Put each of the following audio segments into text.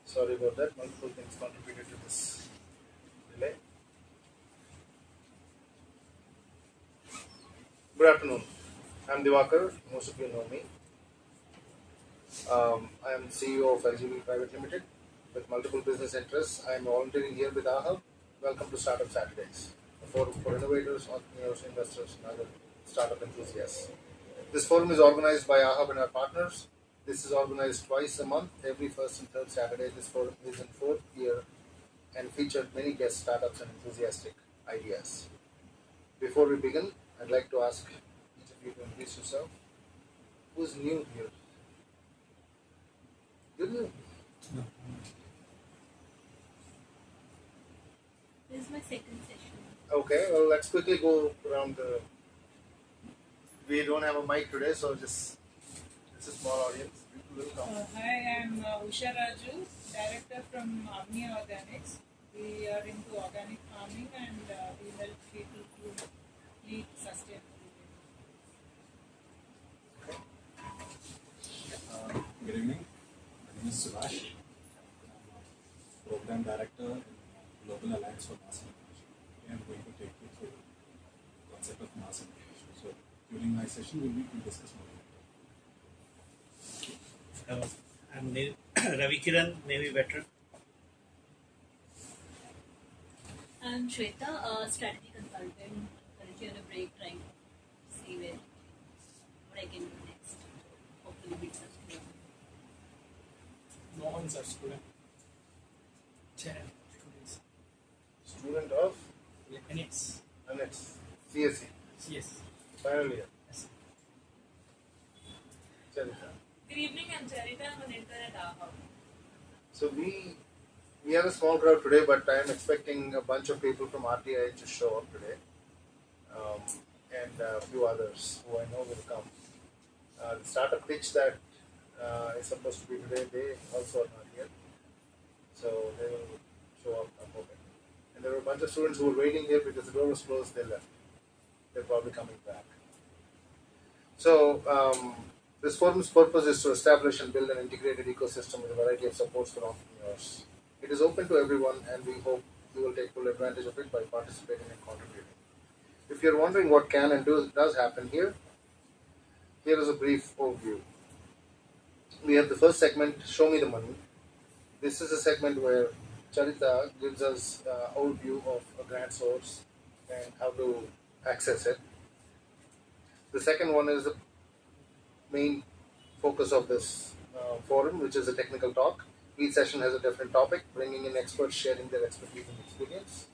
Sorry about that. Multiple things contributed to this delay. Good afternoon. I'm Divakar. Most of you know me. I am CEO of LGV Private Limited with multiple business interests. I am volunteering here with AHUB. Welcome to Startup Saturdays, a forum for innovators, entrepreneurs, investors, and other startup enthusiasts. This forum is organized by AHUB and our partners. This is organized twice a month, every first and third Saturday. This forum is in fourth year and featured many guest startups and enthusiastic ideas. Before we begin, I'd like to ask each of you to introduce yourself. Who's new here? You're new. This is my second session. Okay, well, let's quickly go around the. We don't have a mic today, so it's a small audience. People will come. Hi, I'm Usha Raju, director from Agni Organics. We are into organic farming and we help people to lead sustainability. Good evening. My name is Subhash. I'm a Program Director in Global Alliance for Mass Innovation. Today I'm going to take you through the concept of mass innovation. So during my session, we'll discuss more. I'm Ravi Kiran, Navy veteran. I'm Shweta, a strategy consultant, currently on a break, trying to see what I can do next. Hopefully meet some students. No one's a student. Student of NX. NX, CSE, Yes. final year. Yes. Charita. Good evening, I'm Charita. I'm an intern at AHUB. So we have a small crowd today, but I am expecting a bunch of people from RTI to show up today, and a few others who I know will come. The startup pitch that is supposed to be today, they also are not here, so they will show up. I'm hoping. And there were a bunch of students who were waiting here because the door was closed. They left. They're probably coming back. So. This forum's purpose is to establish and build an integrated ecosystem with a variety of supports for entrepreneurs. It is open to everyone, and we hope you will take full advantage of it by participating and contributing. If you're wondering what can and does happen here, here is a brief overview. We have the first segment, Show Me the Money. This is a segment where Charita gives us an overview of a grant source and how to access it. The second one is the main focus of this forum, which is a technical talk. Each session has a different topic, bringing in experts sharing their expertise and experience.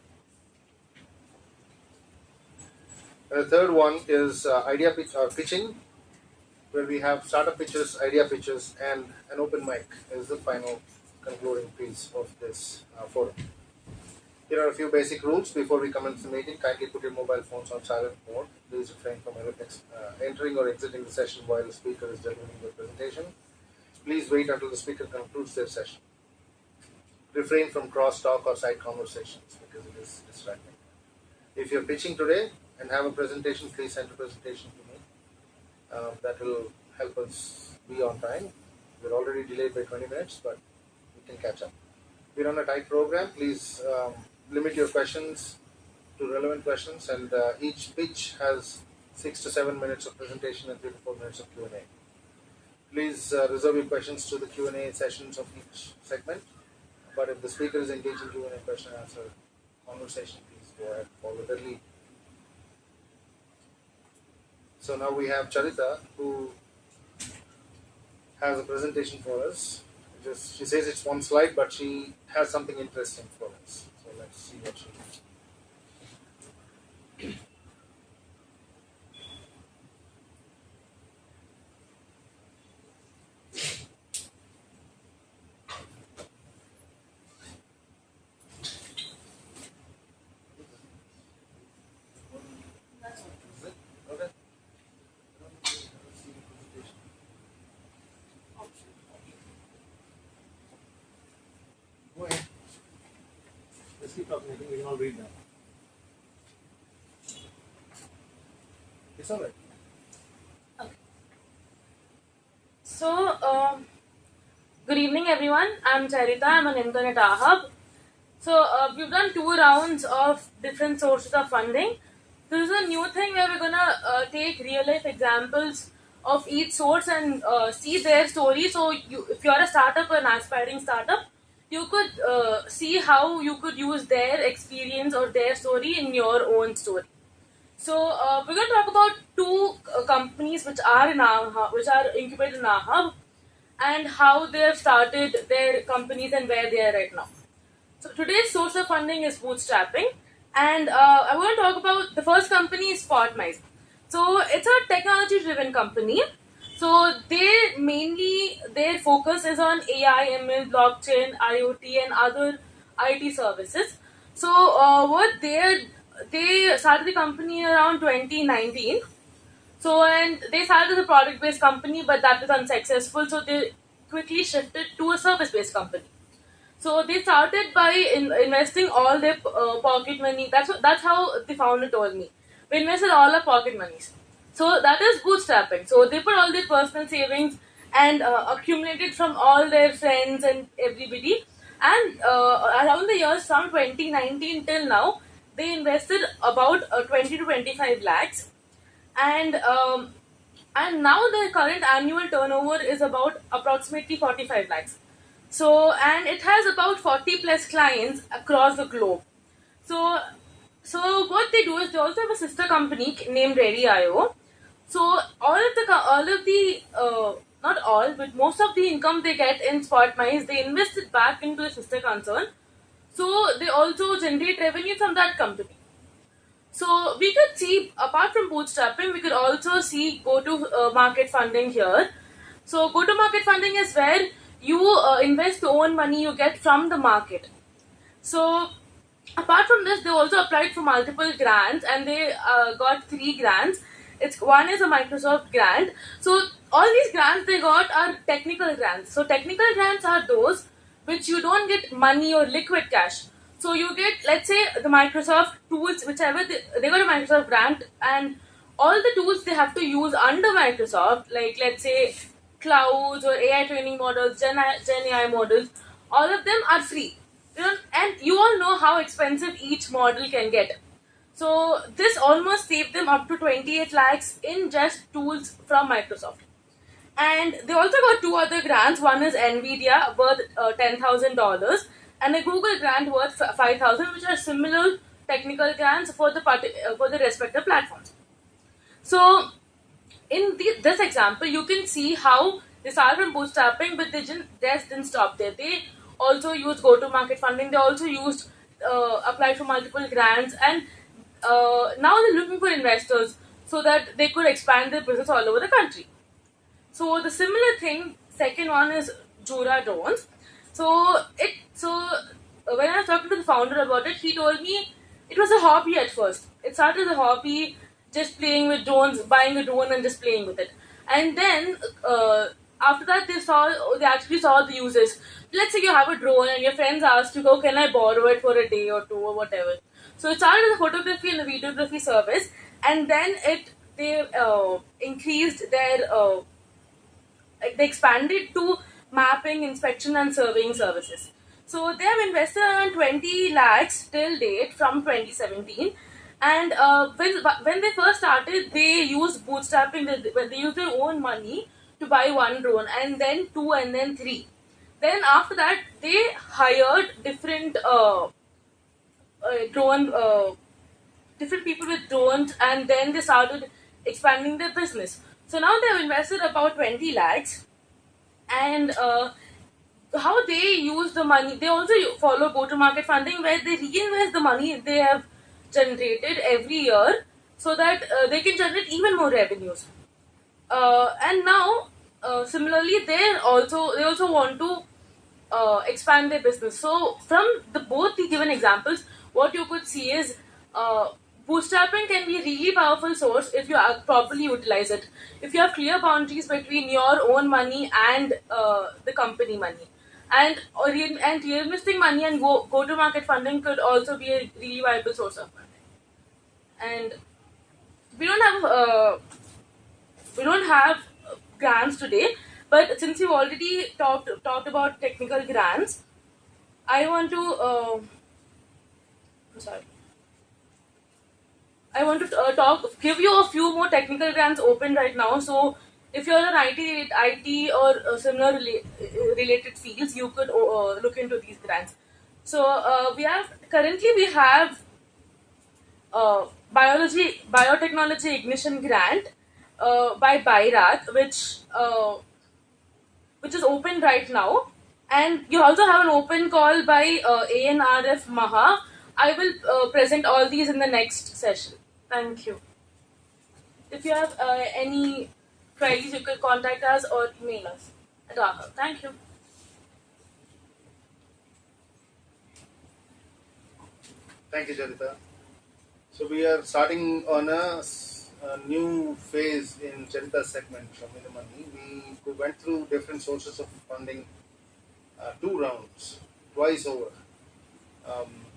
And the third one is pitching, where we have startup pitches, idea pitches, and an open mic is the final concluding piece of this forum. Here are a few basic rules before we commence the meeting. Kindly put your mobile phones on silent mode. Please refrain from entering or exiting the session while the speaker is delivering their presentation. Please wait until the speaker concludes their session. Refrain from cross-talk or side conversations because it is distracting. If you're pitching today and have a presentation, please send a presentation to me. That will help us be on time. We're already delayed by 20 minutes, but we can catch up. We're on a tight program. Please limit your questions to relevant questions, and each pitch has 6 to 7 minutes of presentation and 3 to 4 minutes of Q&A. Please reserve your questions to the Q&A sessions of each segment, but if the speaker is engaging you in a question and answer conversation, please go ahead, follow the lead. So now we have Charita, who has a presentation for us. She says it's one slide, but she has something interesting for us. So let's see what she has. Okay. Go ahead. Let's keep talking. I think we can all read now. It's all right. So, Good evening, everyone. I'm Charita. I'm an intern at AHUB. So we've done 2 rounds of different sources of funding. This is a new thing where we're gonna take real life examples of each source and see their story. So if you're a startup or an aspiring startup, you could see how you could use their experience or their story in your own story. So we're going to talk about 2 companies which are which are incubated in our hub, and how they have started their companies and where they are right now. So today's source of funding is bootstrapping, and I want to talk about the first company is Spotmice. So it's a technology-driven company. So their focus is on AI, ML, blockchain, IoT, and other IT services. So they started the company around 2019. So, and they started as a product-based company, but that was unsuccessful. So they quickly shifted to a service-based company. So they started by investing all their pocket money. That's how the founder told me. We invested all our pocket monies. So that is bootstrapping. So they put all their personal savings and accumulated from all their friends and everybody. And around the years from 2019 till now, they invested about 20 to 25 lakhs, and now the current annual turnover is about approximately 45 lakhs. So, and it has about 40 plus clients across the globe. So what they do is they also have a sister company named Ready.io. So not all, but most of the income they get in Spotmice, they invest it back into the sister concern. So they also generate revenue from that company. So we could see, apart from bootstrapping, we could also see go-to-market funding here. So go-to-market funding is where you invest your own money you get from the market. So apart from this, they also applied for multiple grants, and they got 3 grants. One is a Microsoft grant. So all these grants they got are technical grants. So technical grants are those which you don't get money or liquid cash. So you get, let's say, the Microsoft tools, whichever they got a Microsoft grant, and all the tools they have to use under Microsoft, like let's say clouds or AI training models, Gen AI models, all of them are free. And you all know how expensive each model can get. So this almost saved them up to 28 lakhs in just tools from Microsoft. And they also got 2 other grants. One is NVIDIA worth $10,000, and a Google grant worth 5,000, which are similar technical grants for the respective platforms. So in this example, you can see how they started from bootstrapping, but they just didn't stop there. They also used go-to-market funding. They also used applied for multiple grants, and now they're looking for investors so that they could expand their business all over the country. So the similar thing, second one is Jura Drones. So when I was talking to the founder about it, he told me it was a hobby at first. It started as a hobby, just playing with drones, buying a drone and just playing with it. And then after that, they actually saw the uses. Let's say you have a drone and your friends asked you, "Oh, can I borrow it for a day or 2 or whatever?" So it started as a photography and a videography service, and then they increased their they expanded to mapping, inspection, and surveying services. So they have invested around 20 lakhs till date from 2017. And when they first started, they used bootstrapping. They used their own money to buy 1 drone, and then 2, and then 3. Then after that, they hired different different people with drones, and then they started expanding their business. So now they have invested about 20 lakhs, and how they use the money, they also follow go-to-market funding, where they reinvest the money they have generated every year so that they can generate even more revenues. And now, similarly, they also want to expand their business. So from both the given examples, what you could see is bootstrapping can be a really powerful source if you properly utilize it. If you have clear boundaries between your own money and the company money, and reinvesting money and go to market funding could also be a really viable source of funding. And we don't have grants today, But since you've already talked about technical grants, I want to I'm sorry. I want to give you a few more technical grants open right now. So, if you're in IT or similar related fields, you could look into these grants. So, currently we have biotechnology ignition grant by BIRAT, which is open right now. And you also have an open call by ANRF Maha. I will present all these in the next session. Thank you. If you have any queries, you can contact us or email us at our help. Thank you. Thank you, Charita. So we are starting on a new phase in Charita's segment, Show Me the Money. We went through different sources of funding, 2 rounds, twice over,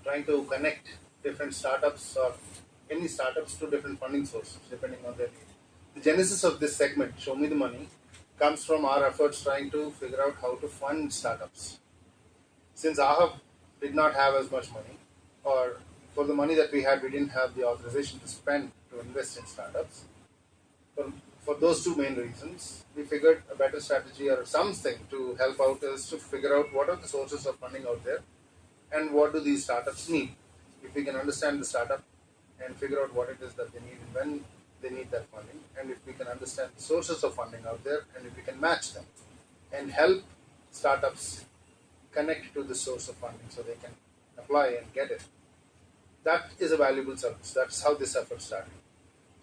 trying to connect different startups or any startups to different funding sources depending on their need. The genesis of this segment, Show Me the Money, comes from our efforts trying to figure out how to fund startups. Since AHAB did not have as much money, or for the money that we had, we didn't have the authorization to spend to invest in startups. For those two main reasons, we figured a better strategy or something to help out is to figure out what are the sources of funding out there and what do these startups need. If we can understand the startup and figure out what it is that they need and when they need that funding, and if we can understand the sources of funding out there and if we can match them and help startups connect to the source of funding so they can apply and get it, that is a valuable service. That's how this effort started.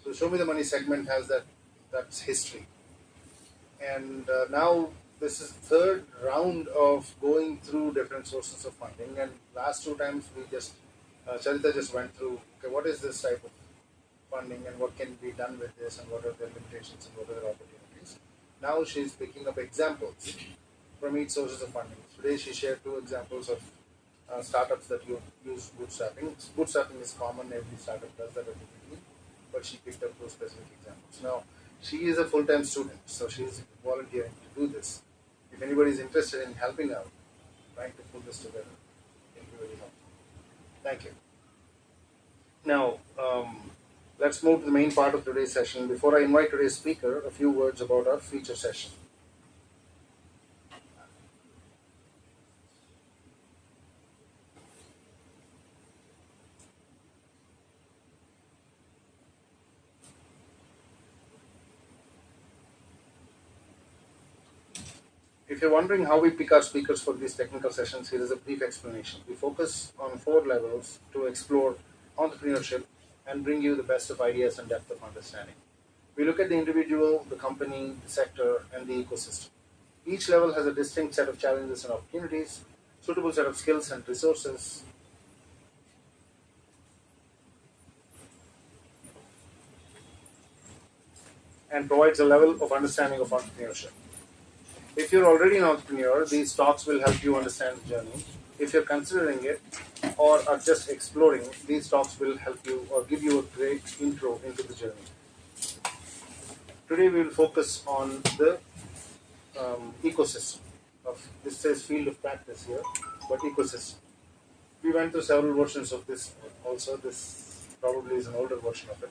So Show Me the Money segment has that's history. And now this is third round of going through different sources of funding. And last 2 times Charita just went through, okay, what is this type of funding and what can be done with this and what are the limitations and what are the opportunities. Now she's picking up examples from each sources of funding. Today she shared 2 examples of startups that use bootstrapping. Bootstrapping is common, every startup does that at the beginning, but she picked up 2 specific examples. Now, she is a full-time student, so she is volunteering to do this. If anybody is interested in helping out, trying to pull this together, it will be very helpful. Thank you. Now, let's move to the main part of today's session. Before I invite today's speaker, a few words about our feature session. If you're wondering how we pick our speakers for these technical sessions, here is a brief explanation. We focus on 4 levels to explore entrepreneurship and bring you the best of ideas and depth of understanding. We look at the individual, the company, the sector, and the ecosystem. Each level has a distinct set of challenges and opportunities, suitable set of skills and resources, and provides a level of understanding of entrepreneurship. If you're already an entrepreneur, these talks will help you understand the journey. If you're considering it or are just exploring, these talks will help you or give you a great intro into the journey. Today we will focus on the ecosystem of, this says field of practice here, but ecosystem. We went through several versions of this also. This probably is an older version of it.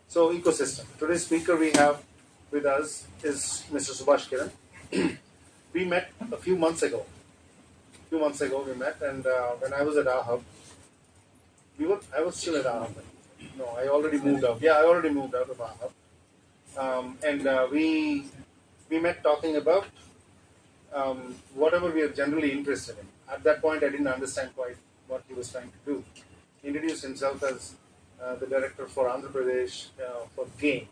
So ecosystem. Today's speaker we have with us is Mr. Subhash Kiran. We met a few months ago. We met, and when I was at AHAB, I was still at AHAB. No, I already moved out. Yeah, I already moved out of AHAB. And we met talking about whatever we are generally interested in. At that point, I didn't understand quite what he was trying to do. He introduced himself as the director for Andhra Pradesh for GAIN,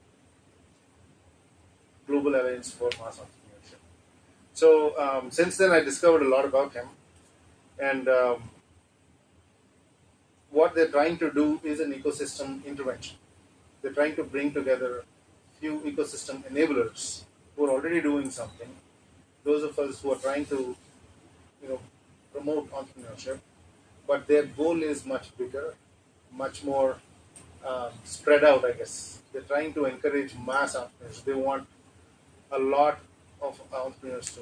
Global Alliance for Mass Entrepreneurship. So since then, I discovered a lot about him, and what they're trying to do is an ecosystem intervention. They're trying to bring together few ecosystem enablers who are already doing something. Those of us who are trying to, promote entrepreneurship, but their goal is much bigger, much more spread out, I guess. They're trying to encourage mass entrepreneurs. They want a lot of entrepreneurs to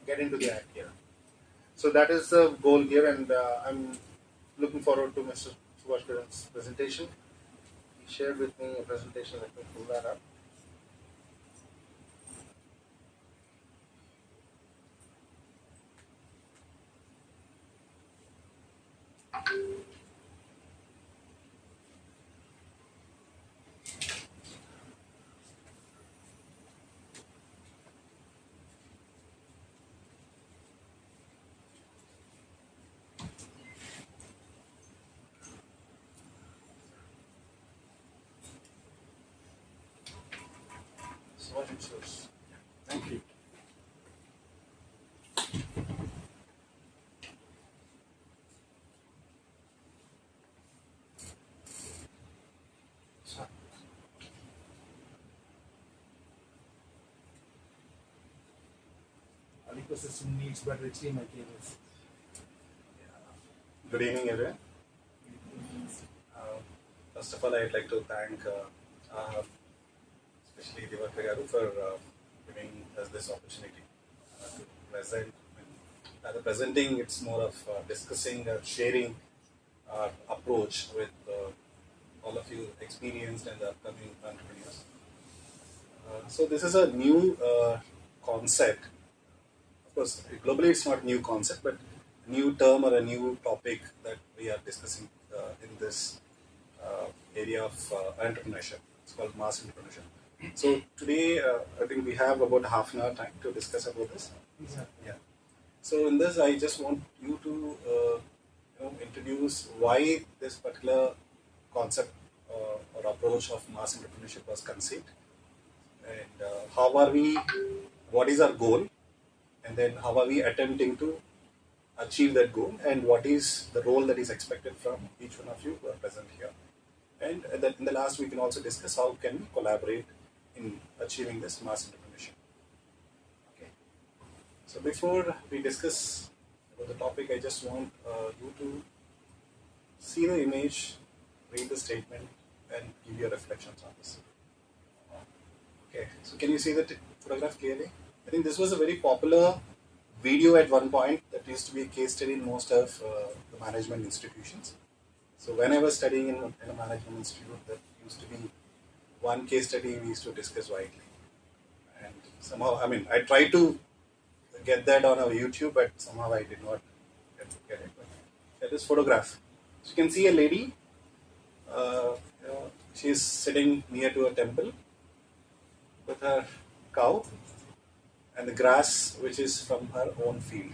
get into the act here. So that is the goal here, and I'm looking forward to Mr. Subhash Kiran's presentation. He shared with me a presentation. Let me pull that up. Subhash, it's yours. Thank you. Our ecosystem needs but richly materials. Good evening, everyone. First of all, I'd like to thank especially Divakar Garu for giving us this opportunity to present. Rather presenting, it's more of discussing, sharing our approach with all of you experienced and the upcoming entrepreneurs. So this is a new concept. Of course, globally it's not a new concept, but a new term or a new topic that we are discussing in this area of entrepreneurship. It's called mass entrepreneurship. So today, I think we have about half an hour time to discuss about this. Exactly. Yeah. So in this, I just want you to introduce why this particular concept or approach of mass entrepreneurship was conceived, and how are we, what is our goal, and then how are we attempting to achieve that goal, and what is the role that is expected from each one of you who are present here. And then in the last, we can also discuss how can we collaborate in achieving this mass entrepreneurship. Okay. So before we discuss about the topic, I just want you to see the image, read the statement, and give your reflections on this. Okay. So can you see the photograph clearly? I think this was a very popular video at one point that used to be a case study in most of the management institutions. So when I was studying in a management institute, that used to be one case study we used to discuss widely. And somehow, I mean, I tried to get that on our YouTube, but somehow I did not get it. But this photograph. So you can see a lady, she's sitting near to a temple with her cow and the grass which is from her own field.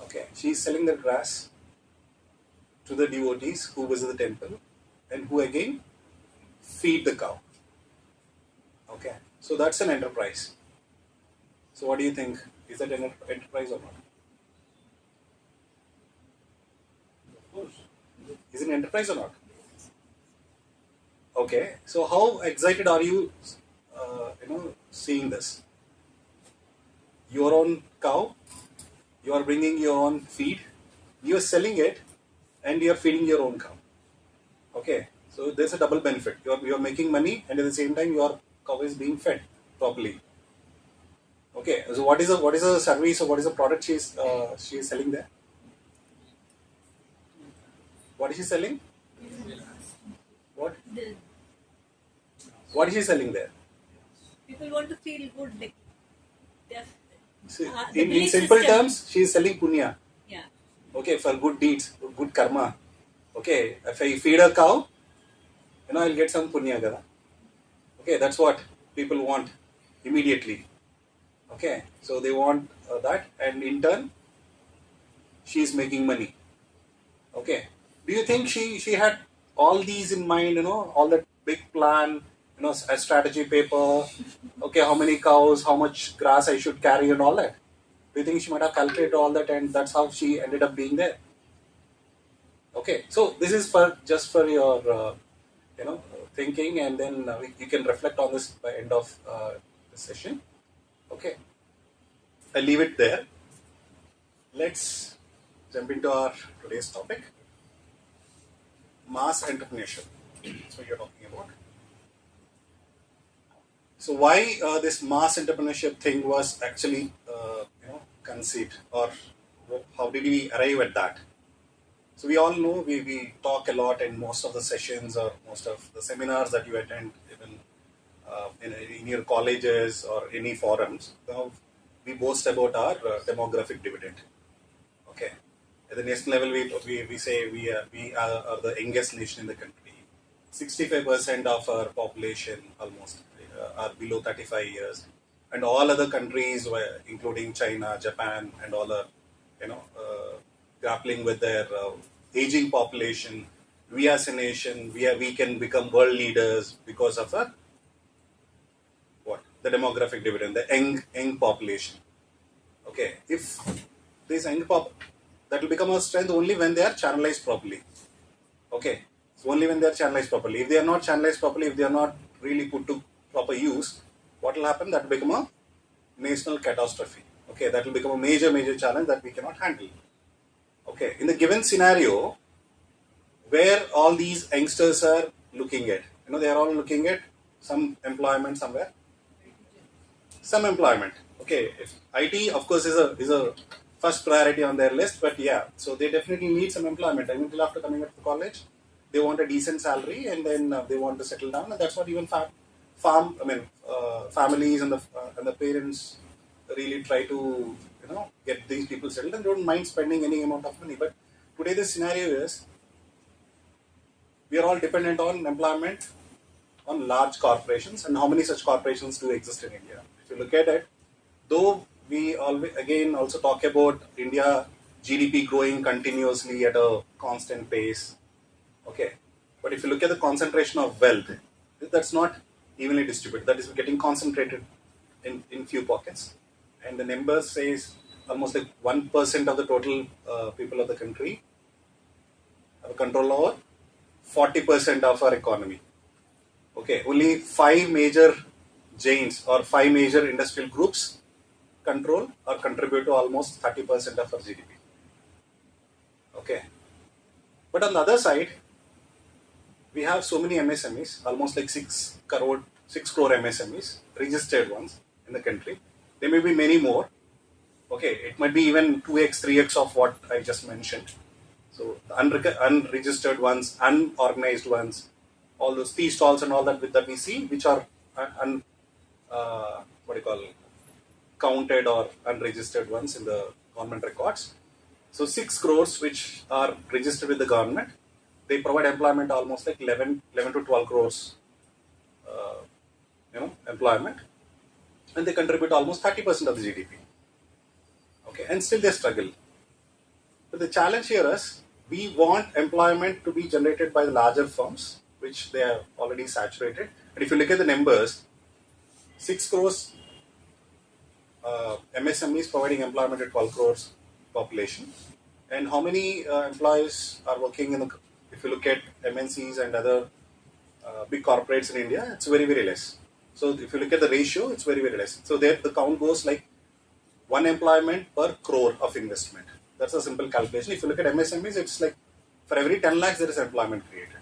Okay, she's selling the grass to the devotees who visit the temple and who again feed the cow. Okay, so that's an enterprise. So what do you think? Is that an enterprise or not? Of course. Is it an enterprise or not? Okay, so how excited are you, seeing this? Your own cow, you are bringing your own feed, you are selling it, and you are feeding your own cow. Okay, so there's a double benefit. You are making money, and at the same time, your cow is being fed properly. Okay, so what is the service or what is the product she is selling there? What is she selling? What? The What is she selling there? people want to feel good. Like they're, See, the in belief simple system. terms, she is selling punya. Yeah. Okay, for good deeds, good karma. Okay, if I feed a cow, I'll get some punya. Kada. Okay, that's what people want immediately. Okay, so they want that, and in turn, she is making money. Okay, do you think she had all these in mind? All that big plan. A strategy paper. Okay, how many cows, how much grass I should carry, and all that. Do you think she might have calculated all that, and that's how she ended up being there? Okay, so this is just for your thinking, and then you can reflect on this by end of the session. Okay, I leave it there. Let's jump into our today's topic: mass entrepreneurship. That's what you're talking about. So why this mass entrepreneurship thing was actually conceived, or how did we arrive at that? So we all know we talk a lot in most of the sessions or most of the seminars that you attend, even in your colleges or any forums. We boast about our demographic dividend. Okay, at the national level, we say we are the youngest nation in the country. 65% of our population almost are below 35 years, and all other countries, including China, Japan, and all are grappling with their aging population. We as a nation, we can become world leaders because of the demographic dividend, the young population. Okay, if this young that will become a strength only when they are channelized properly. Okay, so only when they are channelized properly. If they are not channelized properly, if they are not really put to proper use, what will happen? That will become a national catastrophe. Okay, that will become a major challenge that we cannot handle. Okay, in the given scenario, where all these youngsters are looking at, they are all looking at some employment somewhere. Some employment. Okay, if IT, of course, is a first priority on their list, but yeah, so they definitely need some employment. I mean, till after coming out of college, they want a decent salary, and then they want to settle down, and that's what even families and the parents really try to get these people settled and don't mind spending any amount of money. But today the scenario is we are all dependent on employment on large corporations, and how many such corporations do exist in India? If you look at it, though we always again also talk about India GDP growing continuously at a constant pace. Okay, but if you look at the concentration of wealth, that's not evenly distributed. That is getting concentrated in few pockets, and the number says almost like 1% of the total people of the country have control over 40% of our economy. Okay, only 5 major giants or 5 major industrial groups control or contribute to almost 30% of our GDP. Okay, but on the other side, we have so many MSMEs, almost like 6 crore MSMEs, registered ones in the country. There may be many more. Okay, it might be even 2x, 3x of what I just mentioned. So the unregistered ones, unorganized ones, all those tea stalls and all that we see, which are counted or unregistered ones in the government records. So 6 crores which are registered with the government, they provide employment almost like 11 to 12 crores, employment, and they contribute almost 30% of the GDP. Okay, and still they struggle. But the challenge here is we want employment to be generated by the larger firms, which they are already saturated. And if you look at the numbers, 6 crores MSMEs providing employment to 12 crores population. And how many employees are working if you look at MNCs and other big corporates in India, it's very, very less. So if you look at the ratio, it's very, very less. So there the count goes like 1 employment per crore of investment. That's a simple calculation. If you look at MSMEs, it's like for every 10 lakhs, there is employment created.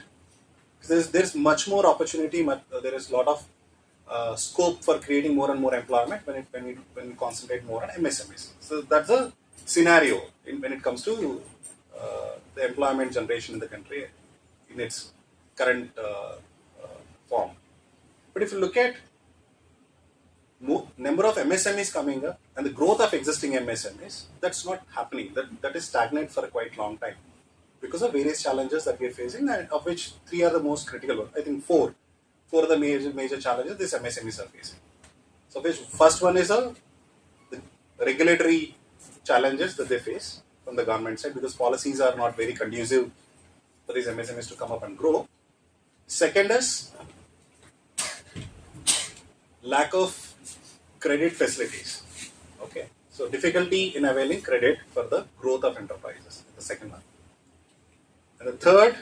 There's much more opportunity. There is a lot of scope for creating more and more employment when we concentrate more on MSMEs. So that's a scenario when it comes to the employment generation in the country in its current form. But if you look at number of MSMEs coming up and the growth of existing MSMEs, that's not happening. That is stagnant for a quite long time because of various challenges that we are facing, and of which 3 are the most critical ones. I think 4 are the major challenges these MSMEs are facing. So which first one is the regulatory challenges that they face from the government side, because policies are not very conducive for these MSMEs to come up and grow. Second is lack of credit facilities. Okay, so difficulty in availing credit for the growth of enterprises. The second one, and the third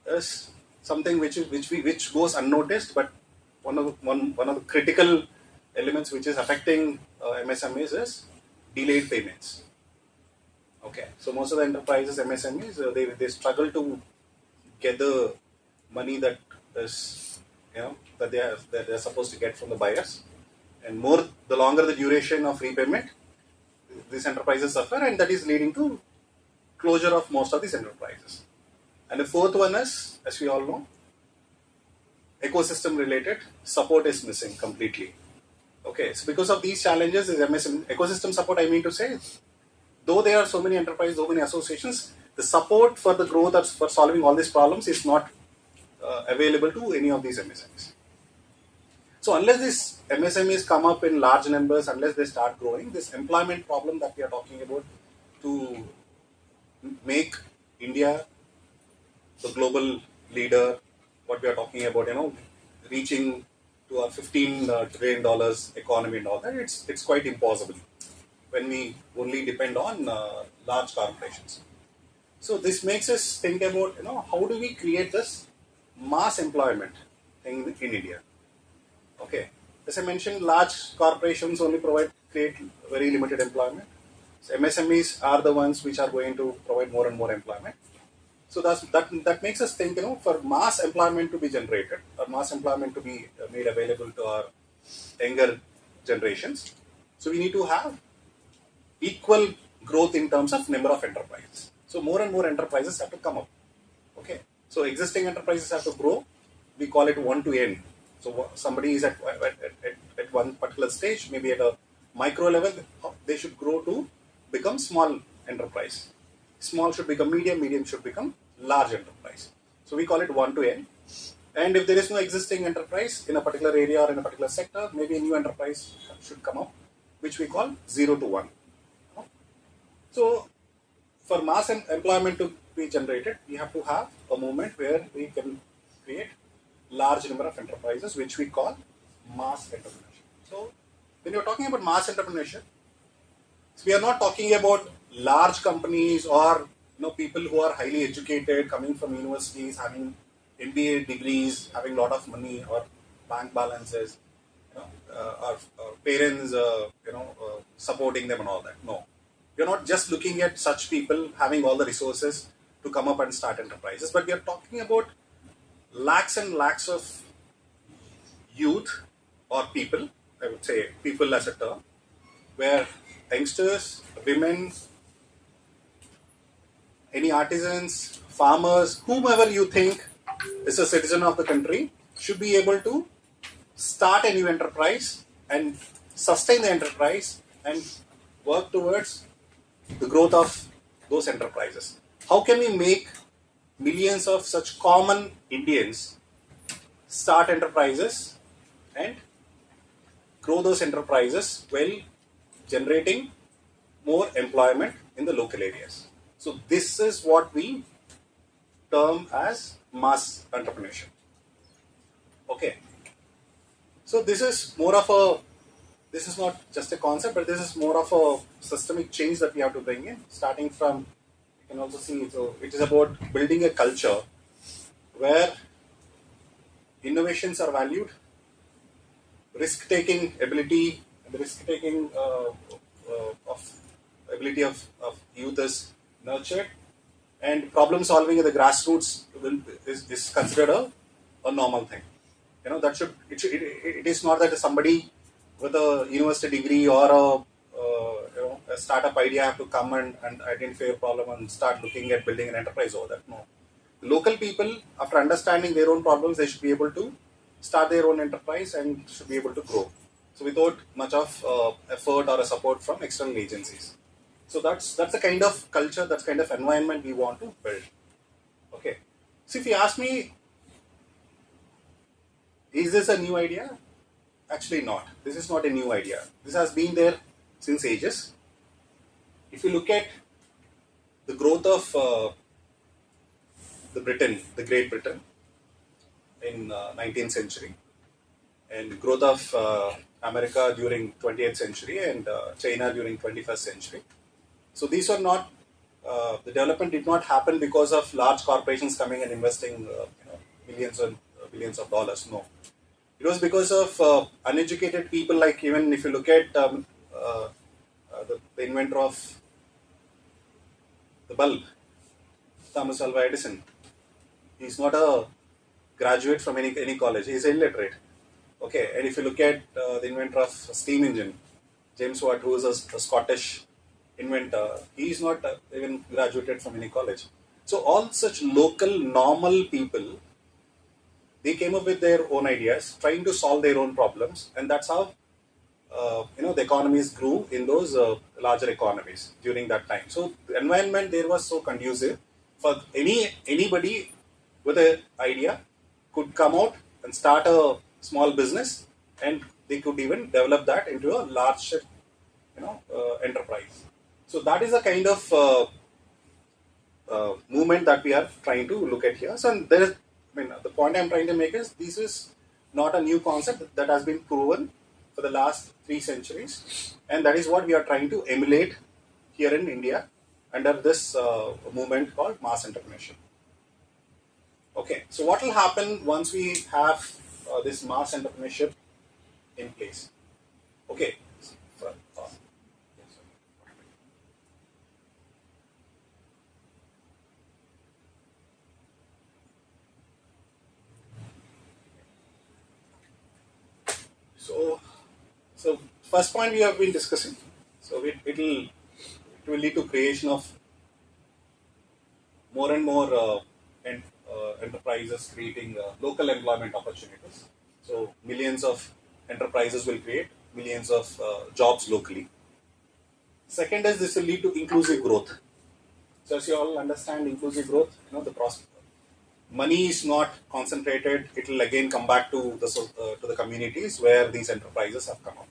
is something which goes unnoticed, but one of the critical elements which is affecting MSMEs is delayed payments. Okay, so most of the enterprises, MSMEs, they struggle to get the money that is that they're supposed to get from the buyers, and more the longer the duration of repayment, these enterprises suffer, and that is leading to closure of most of these enterprises. And the fourth one is, as we all know, ecosystem related support is missing completely. Okay, so because of these challenges, is MSM ecosystem support, I mean to say, though there are so many enterprises, so many associations, the support for the growth or for solving all these problems is not available to any of these MSMEs. So unless these MSMEs come up in large numbers, unless they start growing, this employment problem that we are talking about to make India the global leader, what we are talking about, reaching to our $15 trillion economy and all that, it's quite impossible when we only depend on large corporations. So this makes us think about, how do we create this mass employment in India? Okay, as I mentioned, large corporations only create very limited employment. So MSMEs are the ones which are going to provide more and more employment. So that makes us think, for mass employment to be generated, or mass employment to be made available to our younger generations, so we need to have equal growth in terms of number of enterprises. So more and more enterprises have to come up. Okay, so existing enterprises have to grow. We call it 1 to N. So somebody is at one particular stage, maybe at a micro level, they should grow to become small enterprise. Small should become medium, medium should become large enterprise. So we call it 1 to N. And if there is no existing enterprise in a particular area or in a particular sector, maybe a new enterprise should come up, which we call 0 to 1. So for mass employment to be generated, we have to have a movement where we can create large number of enterprises, which we call mass entrepreneurship. So when you're talking about mass entrepreneurship, we are not talking about large companies or people who are highly educated, coming from universities, having MBA degrees, having a lot of money or bank balances, our parents, supporting them and all that. No, we are not just looking at such people having all the resources to come up and start enterprises, but we are talking about lakhs and lakhs of youth or people, I would say people as a term, where youngsters, women, any artisans, farmers, whomever you think is a citizen of the country should be able to start a new enterprise and sustain the enterprise and work towards the growth of those enterprises. How can we make millions of such common Indians start enterprises and grow those enterprises while generating more employment in the local areas? So this is what we term as mass entrepreneurship. Okay. So this is not just a concept, but this is more of a systemic change that we have to bring in, starting from, you can also see, so it is about building a culture where innovations are valued, risk-taking ability, the risk-taking ability of youth is nurtured, and problem solving at the grassroots is considered a normal thing. It is not that somebody with a university degree or a startup idea have to come and identify a problem and start looking at building an enterprise over that. No. Local people, after understanding their own problems, they should be able to start their own enterprise and should be able to grow. So without much of effort or a support from external agencies. So that's the kind of culture, that's kind of environment we want to build. Okay. So if you ask me, is this a new idea? Actually not. This is not a new idea. This has been there since ages. If you look at the growth of the Great Britain in 19th century, and growth of America during 20th century and China during 21st century. So these were not, the development did not happen because of large corporations coming and investing millions and billions of dollars. No. It was because of uneducated people, like even if you look at the inventor of the bulb, Thomas Alva Edison. He's not a graduate from any college. He's illiterate. Okay, and if you look at the inventor of steam engine, James Watt, who is a Scottish inventor, he is not even graduated from any college. So all such local normal people, they came up with their own ideas, trying to solve their own problems, and that's how the economies grew in those larger economies during that time. So the environment there was so conducive for anybody with an idea could come out and start a small business, and they could even develop that into a large enterprise. So that is a kind of movement that we are trying to look at here. So the point I'm trying to make is this is not a new concept that has been proven for the last 3 centuries, and that is what we are trying to emulate here in India under this movement called mass entrepreneurship. Okay, so what will happen once we have this mass entrepreneurship in place? Okay. So first point we have been discussing. So it will lead to creation of more and more enterprises creating local employment opportunities. So millions of enterprises will create millions of jobs locally. Second is this will lead to inclusive growth. So as you all understand, inclusive growth, money is not concentrated. It will again come back to the communities where these enterprises have come up.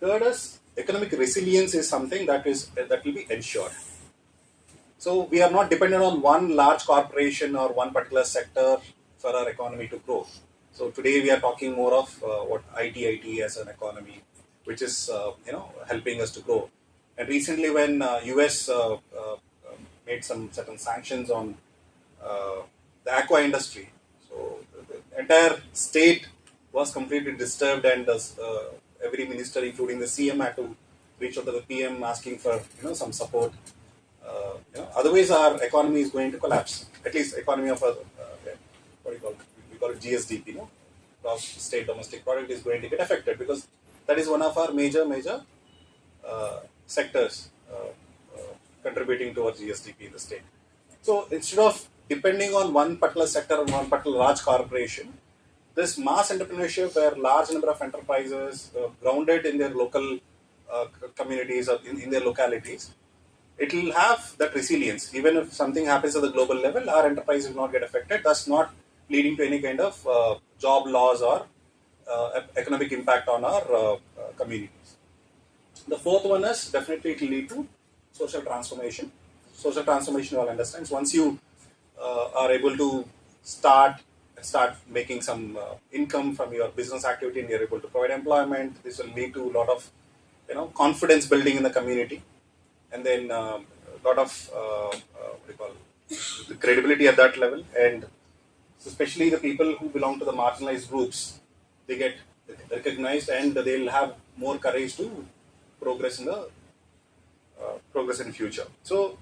Third is economic resilience is something that will be ensured. So we are not dependent on one large corporation or one particular sector for our economy to grow. So today we are talking more of what IT as an economy, which is helping us to grow. And recently, when US made some certain sanctions on the aqua industry, so the entire state was completely disturbed, and every minister, including the CM, had to reach out to the PM asking for some support. Otherwise, our economy is going to collapse. At least, economy of what do you call it? We call it GSDP. Gross state domestic product is going to get affected because that is one of our major sectors contributing towards GSDP in the state. So instead of depending on one particular sector or one particular large corporation, this mass entrepreneurship where large number of enterprises grounded in their local communities or in their localities, it will have that resilience. Even if something happens at the global level, our enterprise will not get affected, thus not leading to any kind of job loss or economic impact on our communities. The fourth one is definitely it will lead to social transformation. Social transformation, you all understand. So once you are able to start making some income from your business activity and you're able to provide employment, this will lead to a lot of confidence building in the community, and then a lot of the credibility at that level, and especially the people who belong to the marginalized groups, they get recognized and they'll have more courage to progress in the future. So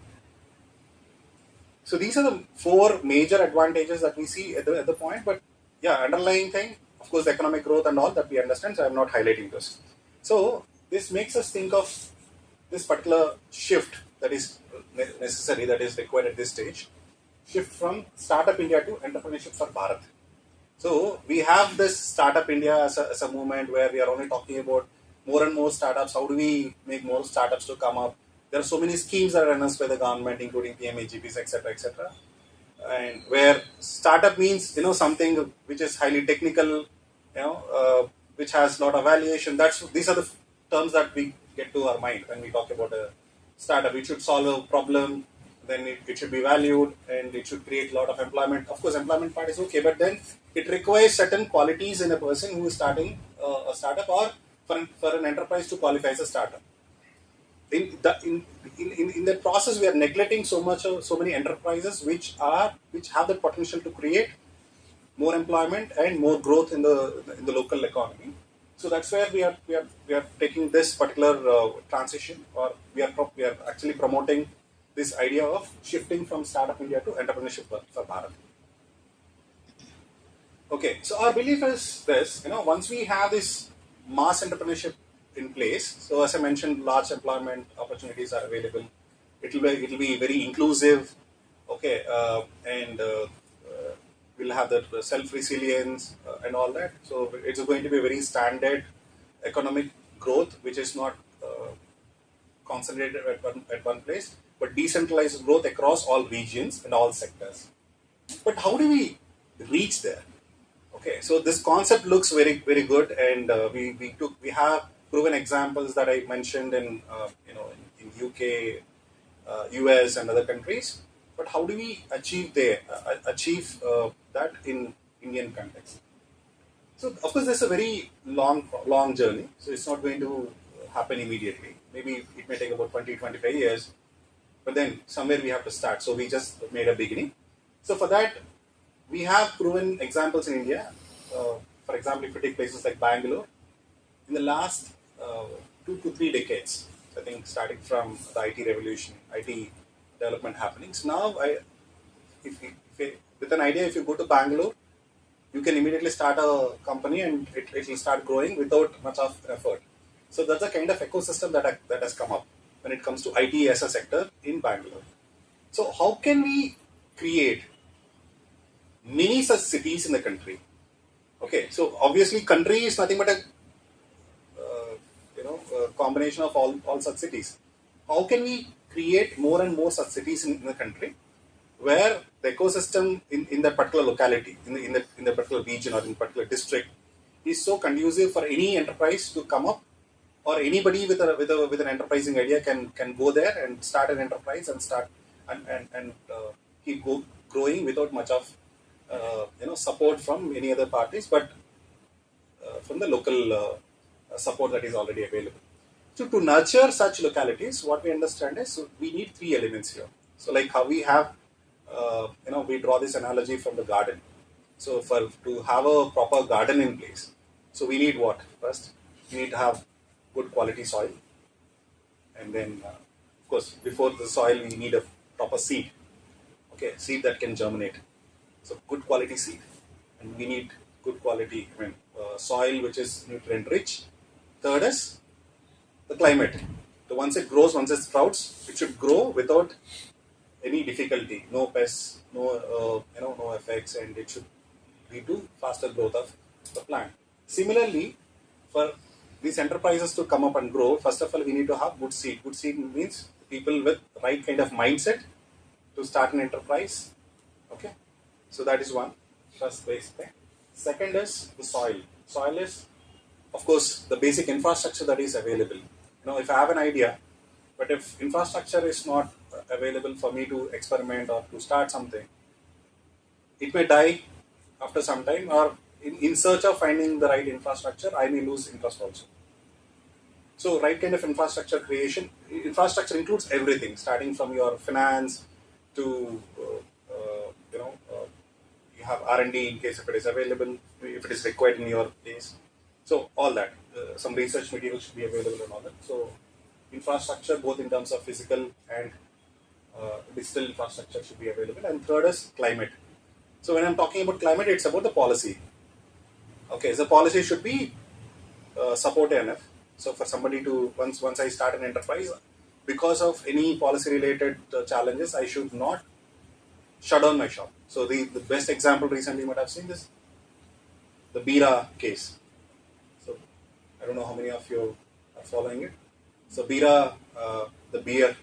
these are the 4 major advantages that we see at the point. But underlying thing, of course, economic growth and all that we understand. So I'm not highlighting this. So this makes us think of this particular shift that is necessary, that is required at this stage. Shift from Startup India to Entrepreneurship for Bharat. So we have this Startup India as a movement where we are only talking about more and more startups. How do we make more startups to come up? There are so many schemes that are announced by the government, including PMAGPs, etc., and where startup means something which is highly technical, which has a lot of valuation. These are the terms that we get to our mind when we talk about a startup. It should solve a problem, then it should be valued, and it should create a lot of employment. Of course, employment part is okay, but then it requires certain qualities in a person who is starting a startup, or for an enterprise to qualify as a startup. In that process, we are neglecting so many enterprises which have the potential to create more employment and more growth in the local economy. So that's where we are taking this particular transition, or we are actually promoting this idea of shifting from Startup India to Entrepreneurship for Bharat. Okay, so our belief is this, once we have this mass entrepreneurship in place, so as I mentioned, large employment opportunities are available. It'll be very inclusive, okay, and we'll have the self resilience and all that. So it's going to be a very standard economic growth, which is not concentrated at one place, but decentralized growth across all regions and all sectors. But how do we reach there? Okay, so this concept looks very good, and we have proven examples that I mentioned in UK, US, and other countries. But how do we achieve that in Indian context? So of course, there's a very long journey. So it's not going to happen immediately. Maybe it may take about 20-25 years, but then somewhere we have to start. So we just made a beginning. So for that, we have proven examples in India. For example, if you take places like Bangalore, in the last 2 to 3 decades, I think starting from the IT revolution, IT development happening. So now, with an idea, if you go to Bangalore, you can immediately start a company and it will start growing without much of effort. So that's the kind of ecosystem that has come up when it comes to IT as a sector in Bangalore. So how can we create many such cities in the country? Okay, so obviously country is nothing but a combination of all such cities. How can we create more and more such cities in the country where the ecosystem in that particular locality, in the particular region or in particular district is so conducive for any enterprise to come up, or anybody with an enterprising idea can go there and start an enterprise and start and keep growing without much of support from any other parties, but from the local support that is already available. So to nurture such localities, what we understand is we need 3 elements here. So like how we have, we draw this analogy from the garden. So to have a proper garden in place, so we need what? First, we need to have good quality soil, and then of course before the soil we need a proper seed. Okay, seed that can germinate. So good quality seed, and we need good quality soil which is nutrient rich. Third is the climate. So once it grows, once it sprouts, it should grow without any difficulty, no pests, no effects, and it should lead to faster growth of the plant. Similarly, for these enterprises to come up and grow, first of all, we need to have good seed. Good seed means people with right kind of mindset to start an enterprise. Okay, so that is one first basic thing. Second is the soil. Soil is, of course, the basic infrastructure that is available. If I have an idea, but if infrastructure is not available for me to experiment or to start something, it may die after some time, or in search of finding the right infrastructure, I may lose interest also. So right kind of infrastructure creation. Infrastructure includes everything, starting from your finance to you have R&D in case if it is available, if it is required in your place. So all that, some research material should be available and all that. So infrastructure, both in terms of physical and digital infrastructure, should be available. And third is climate. So when I'm talking about climate, it's about the policy. Okay, the policy should be supportive enough. So for somebody to, once I start an enterprise, because of any policy related challenges, I should not shut down my shop. So the best example recently you might have seen is the Bira case. So I don't know how many of you are following it. So Bira, the beer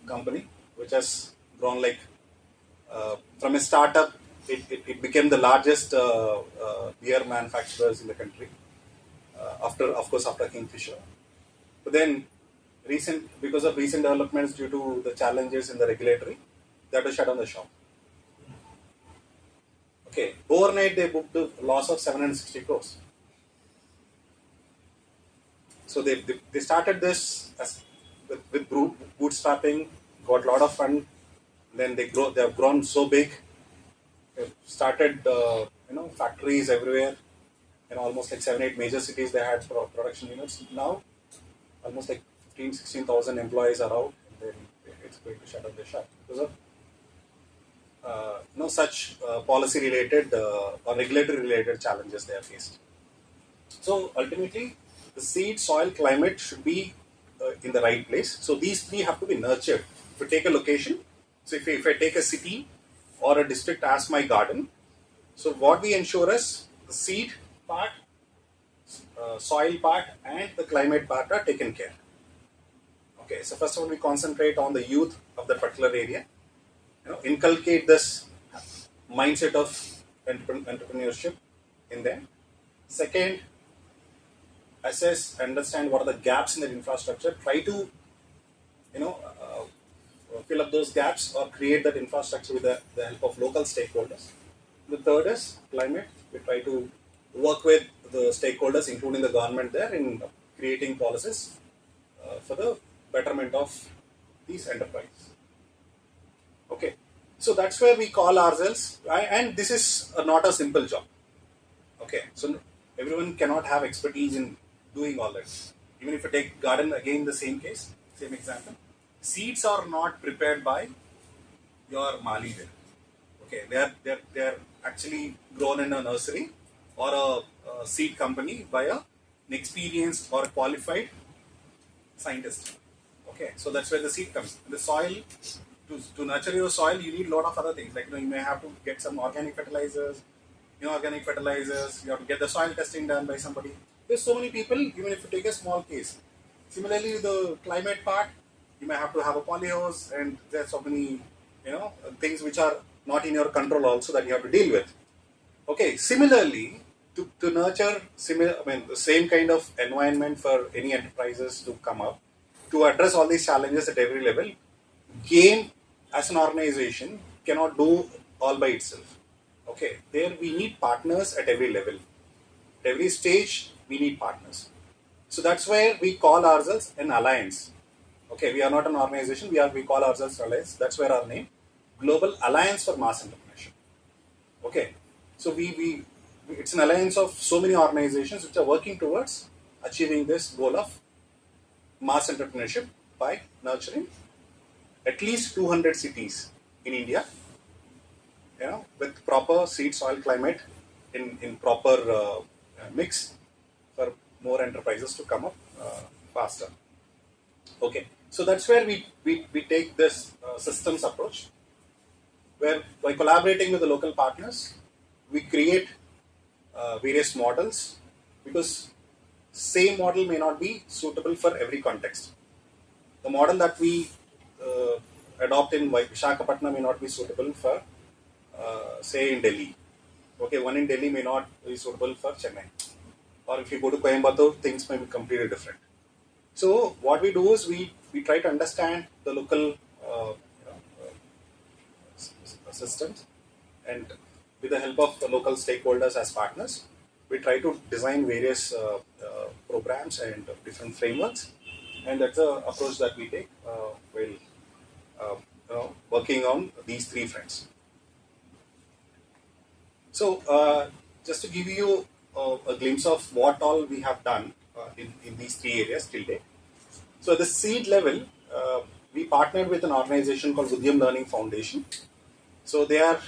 company, which has grown like from a startup, it became the largest beer manufacturers in the country. After Kingfisher. But then because of recent developments due to the challenges in the regulatory, they had to shut down the shop. Okay, overnight they booked a loss of 760 crores. So they started this with bootstrapping, got a lot of fund, then they have grown so big. They've started factories everywhere. Almost like 7-8 major cities they had production units. Now almost like 15,000-16,000 employees are out, and then it's going to shut down their shop because of no such policy related or regulatory related challenges they are faced. So ultimately, the seed, soil, climate should be in the right place. So these three have to be nurtured. If you take a location, so if I take a city or a district as my garden, so what we ensure is the seed part, soil part, and the climate part are taken care. Okay, so first of all, we concentrate on the youth of that particular area. Inculcate this mindset of entrepreneurship in them. Second, assess, understand what are the gaps in the infrastructure. Try to, fill up those gaps or create that infrastructure with the help of local stakeholders. The third is climate. We try to work with the stakeholders, including the government, there in creating policies for the betterment of these enterprises. Okay, so that's where we call ourselves, and this is not a simple job. Okay, so everyone cannot have expertise in doing all that. Even if you take garden, again the same case, same example. Seeds are not prepared by your mali there. Okay, they are actually grown in a nursery or a seed company by an experienced or qualified scientist. Okay, so that's where the seed comes. The soil, to nurture your soil, you need a lot of other things. Like you may have to get some organic fertilizers, inorganic fertilizers. You have to get the soil testing done by somebody. There's so many people. Even if you take a small case. Similarly, the climate part, you may have to have a polyhouse, and there's so many things which are not in your control also that you have to deal with. Okay, similarly, to nurture the same kind of environment for any enterprises to come up, to address all these challenges at every level, GAIN as an organization cannot do all by itself. Okay, there we need partners at every level. At every stage, we need partners. So that's where we call ourselves an alliance. Okay, we are not an organization, we call ourselves alliance. That's where our name, Global Alliance for Mass Entrepreneurship. Okay, so it's an alliance of so many organizations which are working towards achieving this goal of mass entrepreneurship by nurturing at least 200 cities in India, with proper seed, soil, climate in proper mix for more enterprises to come up faster. Okay, so that's where we take this systems approach, where by collaborating with the local partners, we create various models, because same model may not be suitable for every context. The model that we adopt in Visakhapatnam may not be suitable for, say, in Delhi. Okay, one in Delhi may not be suitable for Chennai. Or if you go to Coimbatore, things may be completely different. So what we do is we try to understand the local systems, and with the help of the local stakeholders as partners, we try to design various programs and different frameworks, and that's the approach that we take while working on these three fronts. So just to give you a glimpse of what all we have done in these three areas till date. So at the seed level, we partnered with an organization called Udyam Learning Foundation. So they are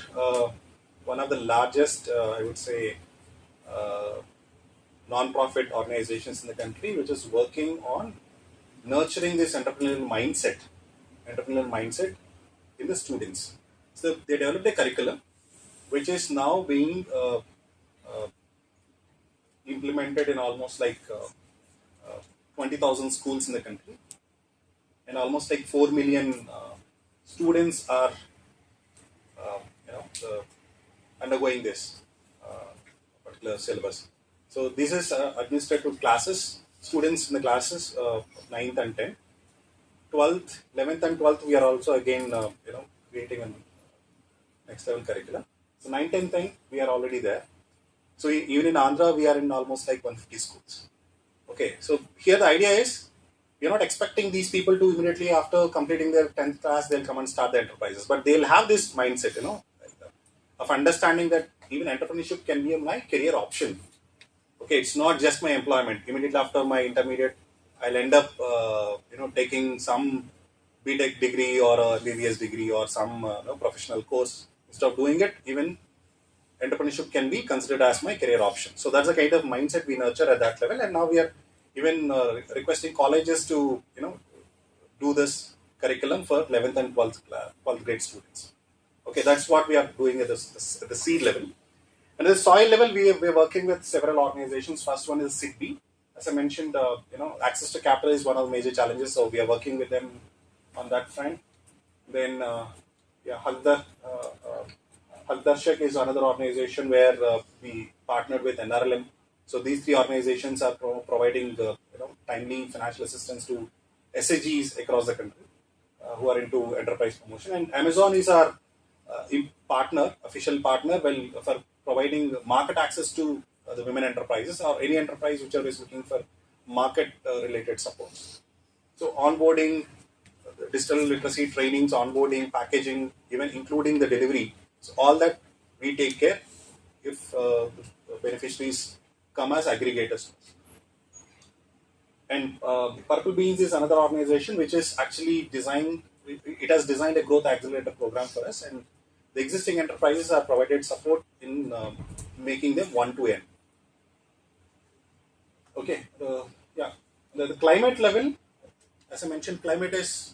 one of the largest, I would say, non-profit organizations in the country, which is working on nurturing this entrepreneurial mindset in the students. So they developed a curriculum which is now being implemented in almost like 20,000 schools in the country, and almost like 4 million students are undergoing this particular syllabus. So this is administered to classes, students in the classes 9th and 10th. 12th, 11th and 12th, we are also again creating an next level curriculum. So 9th and 10th, we are already there. So even in Andhra, we are in almost like 150 schools. Okay, so here the idea is, we are not expecting these people to immediately after completing their 10th class, they'll come and start their enterprises. But they'll have this mindset, of understanding that even entrepreneurship can be my career option. Okay, it's not just my employment. Immediately after my intermediate, I'll end up, taking some BTech degree or a BBS degree or some professional course Instead of doing it, even entrepreneurship can be considered as my career option. So that's the kind of mindset we nurture at that level, and now we are even requesting colleges to do this curriculum for 11th and 12th grade students. Okay, that's what we are doing at the seed level. And at the soil level, we are working with several organizations. First one is SIDBI. As I mentioned, access to capital is one of the major challenges, so we are working with them on that front. Then, Haldarshak is another organization where we partnered with NRLM. So these three organizations are providing timely financial assistance to SAGs across the country who are into enterprise promotion. And Amazon is our official partner, for providing market access to the women enterprises or any enterprise which is looking for market related support. So onboarding, digital literacy trainings, onboarding, packaging, even including the delivery. So all that we take care if the beneficiaries come as aggregators. And Purple Beans is another organization which is actually it has designed a growth accelerator program for us, and the existing enterprises are provided support in making them 1 to N. Okay, the climate level, as I mentioned, climate is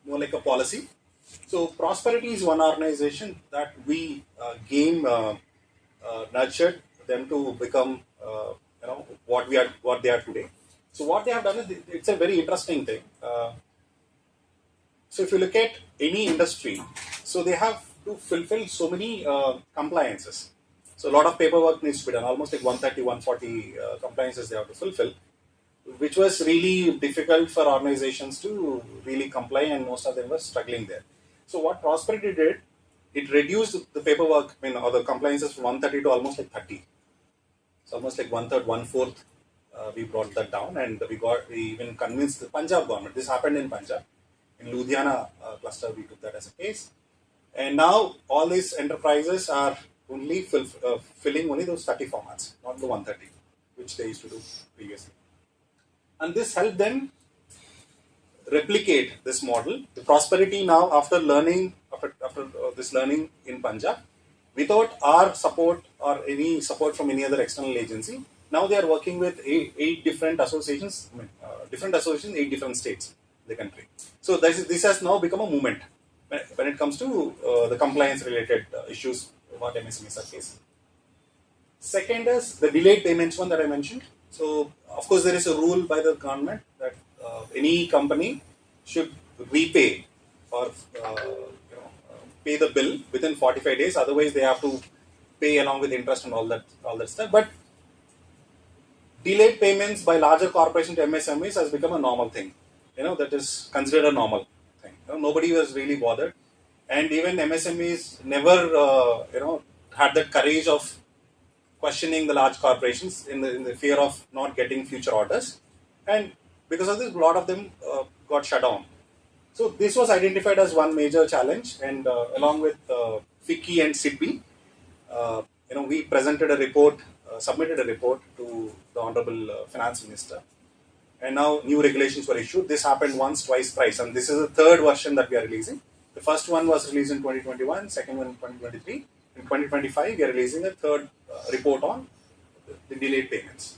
more like a policy. So Prosperity is one organization that we nurtured them to become what they are today. So what they have done is, it's a very interesting thing. So if you look at any industry, so they have to fulfill so many compliances. So a lot of paperwork needs to be done, almost like 130, 140 compliances they have to fulfill, which was really difficult for organizations to really comply, and most of them were struggling there. So what Prosperity did, it reduced the paperwork, or the compliances from 130 to almost like 30. So almost like 1/3, 1/4, we brought that down, and we even convinced the Punjab government. This happened in Punjab. In Ludhiana cluster, we took that as a case. And now all these enterprises are only filling only those 30 formats, not the 130, which they used to do previously. And this helped them replicate this model. The Prosperity now, after this learning in Punjab, without our support or any support from any other external agency, now they are working with eight different associations, 8 different states in the country. So this has now become a movement when it comes to the compliance related issues what MSMEs are facing. Second is the delayed payments one that I mentioned. So of course there is a rule by the government that any company should repay or pay the bill within 45 days. Otherwise they have to pay along with interest and all that stuff. But delayed payments by larger corporations to MSMEs has become a normal thing. That is considered a normal thing. Nobody was really bothered, and even MSMEs never had that courage of questioning the large corporations in the fear of not getting future orders, and because of this, a lot of them got shut down. So this was identified as one major challenge, and along with FICCI and SIDBI, we presented a report, submitted a report to the Honorable Finance Minister. And now new regulations were issued. This happened once, twice, thrice, and this is the third version that we are releasing. The first one was released in 2021, second one in 2023. In 2025, we are releasing a third report on the delayed payments,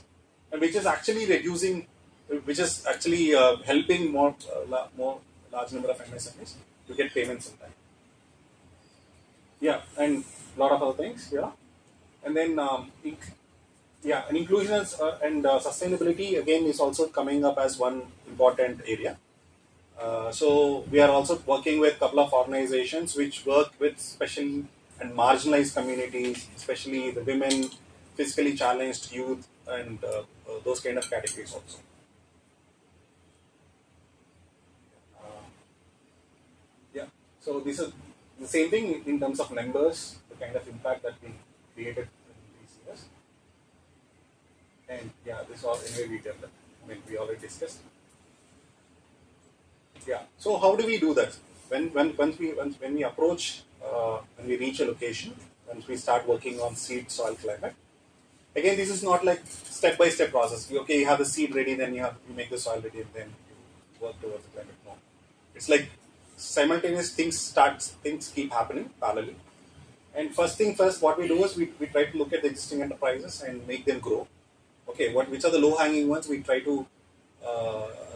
and which is actually helping more large number of MSMEs to get payments in time. Yeah, and a lot of other things. Yeah, and then and inclusion and sustainability again is also coming up as one important area. So we are also working with a couple of organizations which work with special and marginalized communities, especially the women, physically challenged youth, and those kind of categories also. So this is the same thing in terms of numbers, the kind of impact that we created in these years. And this all anyway we developed. We already discussed. So how do we do that? When we approach, when we reach a location, once we start working on seed, soil, climate. Again, this is not like step-by-step process. You have the seed ready, then you make the soil ready, and then you work towards the climate. No, it's like simultaneous things keep happening parallelly, And first thing first, what we do is we try to look at the existing enterprises and make them grow. Okay, which are the low-hanging ones? We try to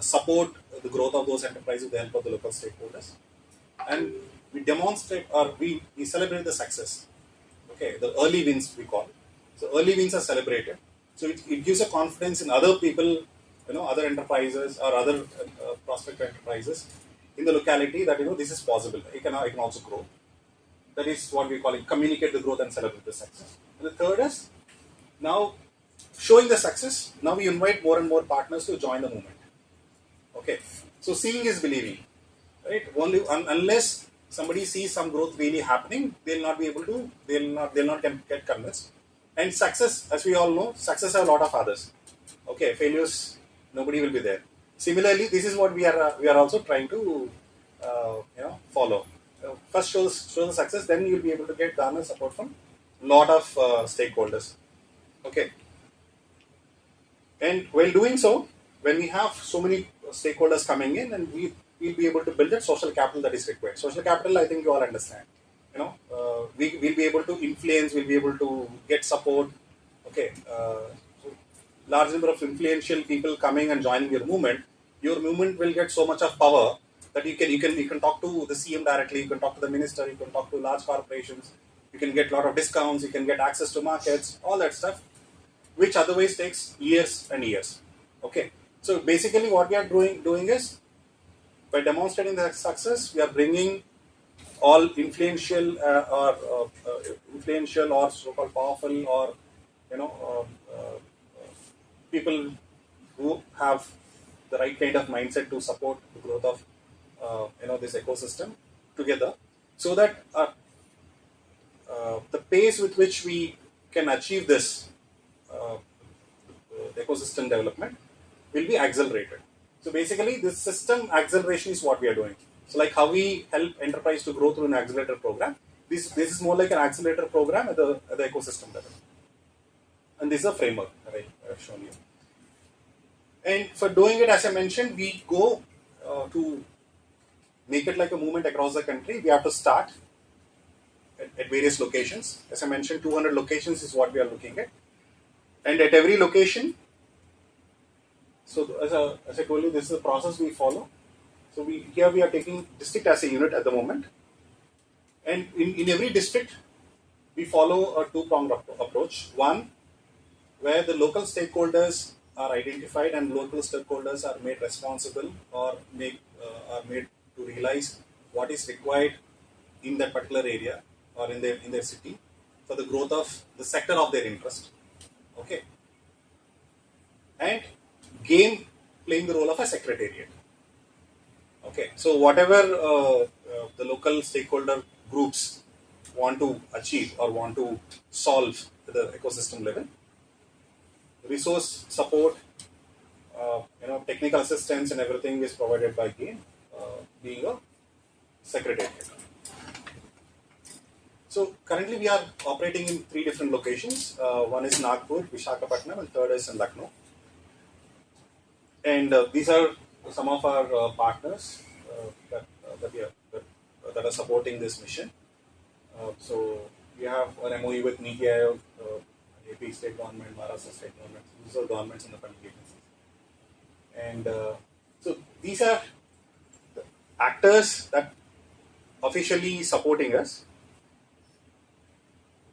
support the growth of those enterprises with the help of the local stakeholders. And we demonstrate or we celebrate the success. Okay, the early wins we call. So early wins are celebrated. So it gives a confidence in other people, other enterprises or other prospective enterprises in the locality that this is possible. I can also grow. That is what we call it, communicate the growth and celebrate the success. And the third is now showing the success. Now we invite more and more partners to join the movement. Okay, so seeing is believing, right? Only unless somebody sees some growth really happening, they'll not get convinced. And success, as we all know, success have a lot of others. Okay, failures, nobody will be there. Similarly, this is what we are also trying to follow. First show the success, then you'll be able to get garner support from a lot of stakeholders. Okay, and while doing so, when we have so many stakeholders coming in, and we'll be able to build that social capital that is required. Social capital, I think you all understand. We'll be able to influence, we'll be able to get support. Okay, so large number of influential people coming and joining your movement will get so much of power that you can talk to the CM directly, you can talk to the minister, you can talk to large corporations, you can get a lot of discounts, you can get access to markets, all that stuff, which otherwise takes years and years. Okay, so basically what we are doing is, by demonstrating the success, we are bringing all influential or so-called powerful or people who have the right kind of mindset to support the growth of this ecosystem together, so that the pace with which we can achieve this ecosystem development will be accelerated. So basically, this system acceleration is what we are doing. So like how we help enterprise to grow through an accelerator program, this is more like an accelerator program at the ecosystem level. And this is a framework that I have shown you. And for doing it, as I mentioned, we go to make it like a movement across the country. We have to start at various locations. As I mentioned, 200 locations is what we are looking at. And at every location, so as I told you, this is the process we follow. So we are taking district as a unit at the moment. And in every district, we follow a two-pronged approach. One, where the local stakeholders are identified and local stakeholders are made responsible or are made to realize what is required in that particular area or in their city for the growth of the sector of their interest. Okay. And GAME playing the role of a secretariat. Okay. So whatever the local stakeholder groups want to achieve or want to solve at the ecosystem level, resource support, technical assistance and everything is provided by GAME, being a secretariat. So currently we are operating in 3 different locations. One is Nagpur, Visakhapatnam, and third is in Lucknow. And these are some of our partners that are supporting this mission. So we have an MOU with NITI Aayog, AP state government, Maharashtra state government. These are governments and the funding agencies. And so these are the actors that officially supporting us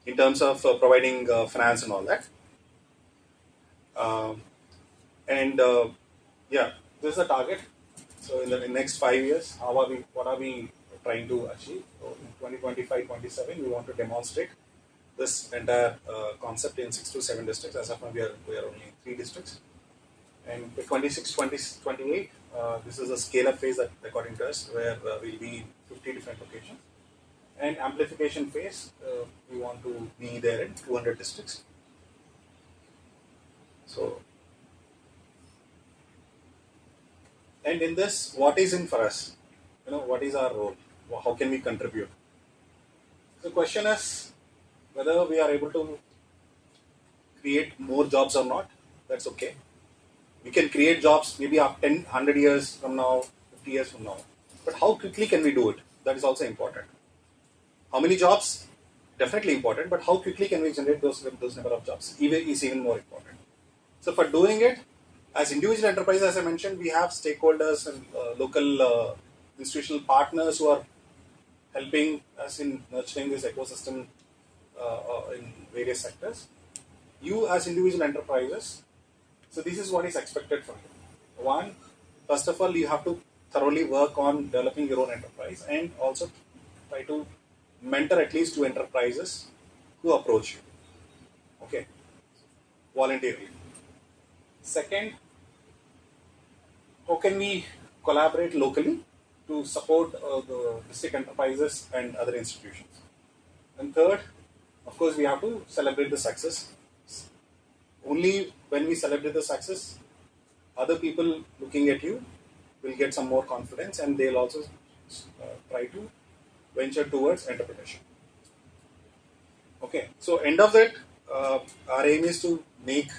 in terms of providing finance and all that. This is the target. So in the next 5 years, what are we trying to achieve? So in 2025-27, we want to demonstrate this entire concept in 6 to 7 districts. As of now, we are only in 3 districts. And by 26-28, this is a scale-up phase that, according to us, where we'll be in 50 different locations. And amplification phase, we want to be there in 200 districts. So, and in this, what is in for us? What is our role? How can we contribute? The question is whether we are able to create more jobs or not. That's okay. We can create jobs maybe after 10, 100 years from now, 50 years from now. But how quickly can we do it? That is also important. How many jobs? definitely important, but how quickly can we generate those number of jobs is even more important. So for doing it, as individual enterprise, as I mentioned, we have stakeholders and local institutional partners who are helping us in nurturing this ecosystem in various sectors. You as individual enterprises, so this is what is expected from you. One, first of all, you have to thoroughly work on developing your own enterprise and also try to mentor at least 2 enterprises who approach you. Okay, voluntarily. Second, how can we collaborate locally to support the district enterprises and other institutions? And third, of course, we have to celebrate the success. Only when we celebrate the success, other people looking at you will get some more confidence and they'll also try to venture towards entrepreneurship. Okay, so end of that, our aim is to make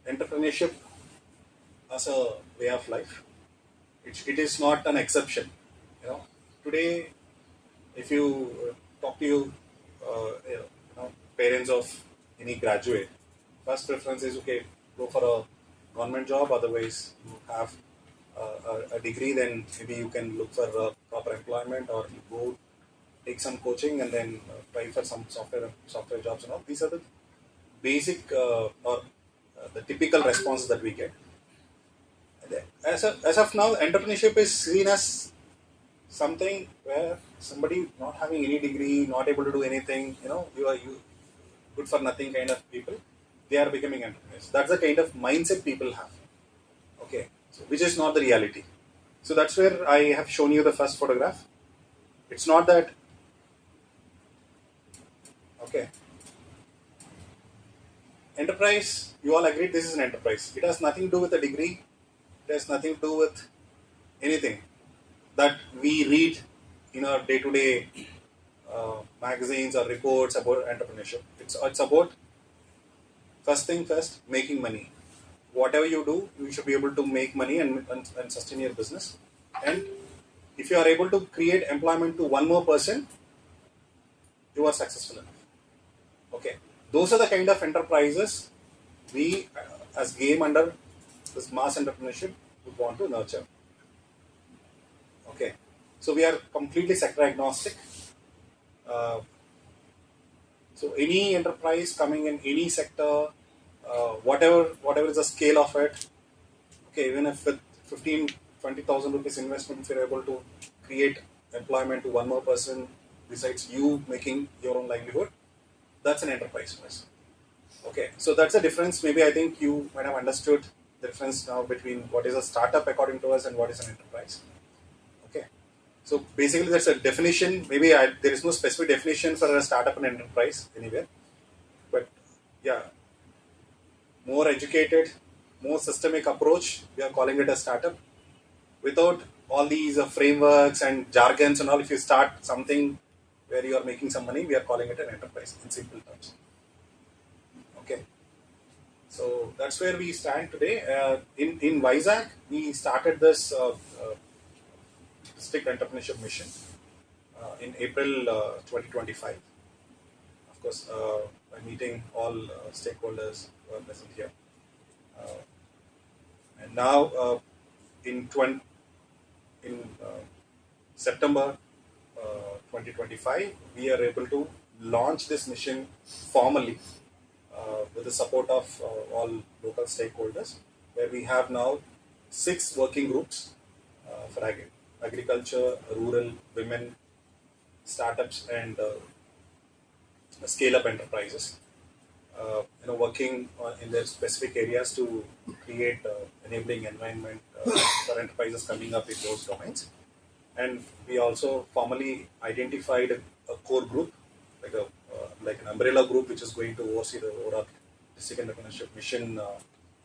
entrepreneurship as a way of life. It is not an exception. Today, if you talk to parents of any graduate, first preference is okay, go for a government job. Otherwise, you have a degree, then maybe you can look for proper employment, or you go take some coaching and then try for some software jobs and all. These are the basic or the typical responses that we get. As of now, entrepreneurship is seen as something where somebody not having any degree, not able to do anything, you good for nothing kind of people, they are becoming entrepreneurs. That's the kind of mindset people have. Okay, so which is not the reality. So that's where I have shown you the first photograph. It's not that. Okay. Enterprise, you all agreed this is an enterprise. It has nothing to do with a degree. It has nothing to do with anything that we read in our day-to-day magazines or reports about entrepreneurship. It's about, first thing first, making money. Whatever you do, you should be able to make money and sustain your business. And if you are able to create employment to one more person, you are successful enough. Okay, those are the kind of enterprises we, as GAME under this mass entrepreneurship, would want to nurture. Okay, so we are completely sector agnostic. So any enterprise coming in any sector, whatever is the scale of it, okay, even if with 15,000-20,000 rupees investment, if you're able to create employment to one more person besides you making your own livelihood, that's an enterprise for us. Okay, so that's the difference. Maybe I think you might have understood the difference now between what is a startup according to us and what is an enterprise. Okay, so basically that's a definition. Maybe there is no specific definition for a startup and enterprise anywhere, but yeah, more educated, more systemic approach, we are calling it a startup. Without all these frameworks and jargons and all, if you start something where you are making some money, we are calling it an enterprise in simple terms. Okay, so that's where we stand today. In Vizag, we started this district entrepreneurship mission in April 2025. Of course, by meeting all stakeholders who are present here. And now in September 2025, we are able to launch this mission formally with the support of all local stakeholders, where we have now 6 working groups for agriculture, rural, women, startups, and scale-up enterprises. Working in their specific areas to create enabling environment for enterprises coming up in those domains. And we also formally identified a core group, like an umbrella group, which is going to oversee the overall district entrepreneurship mission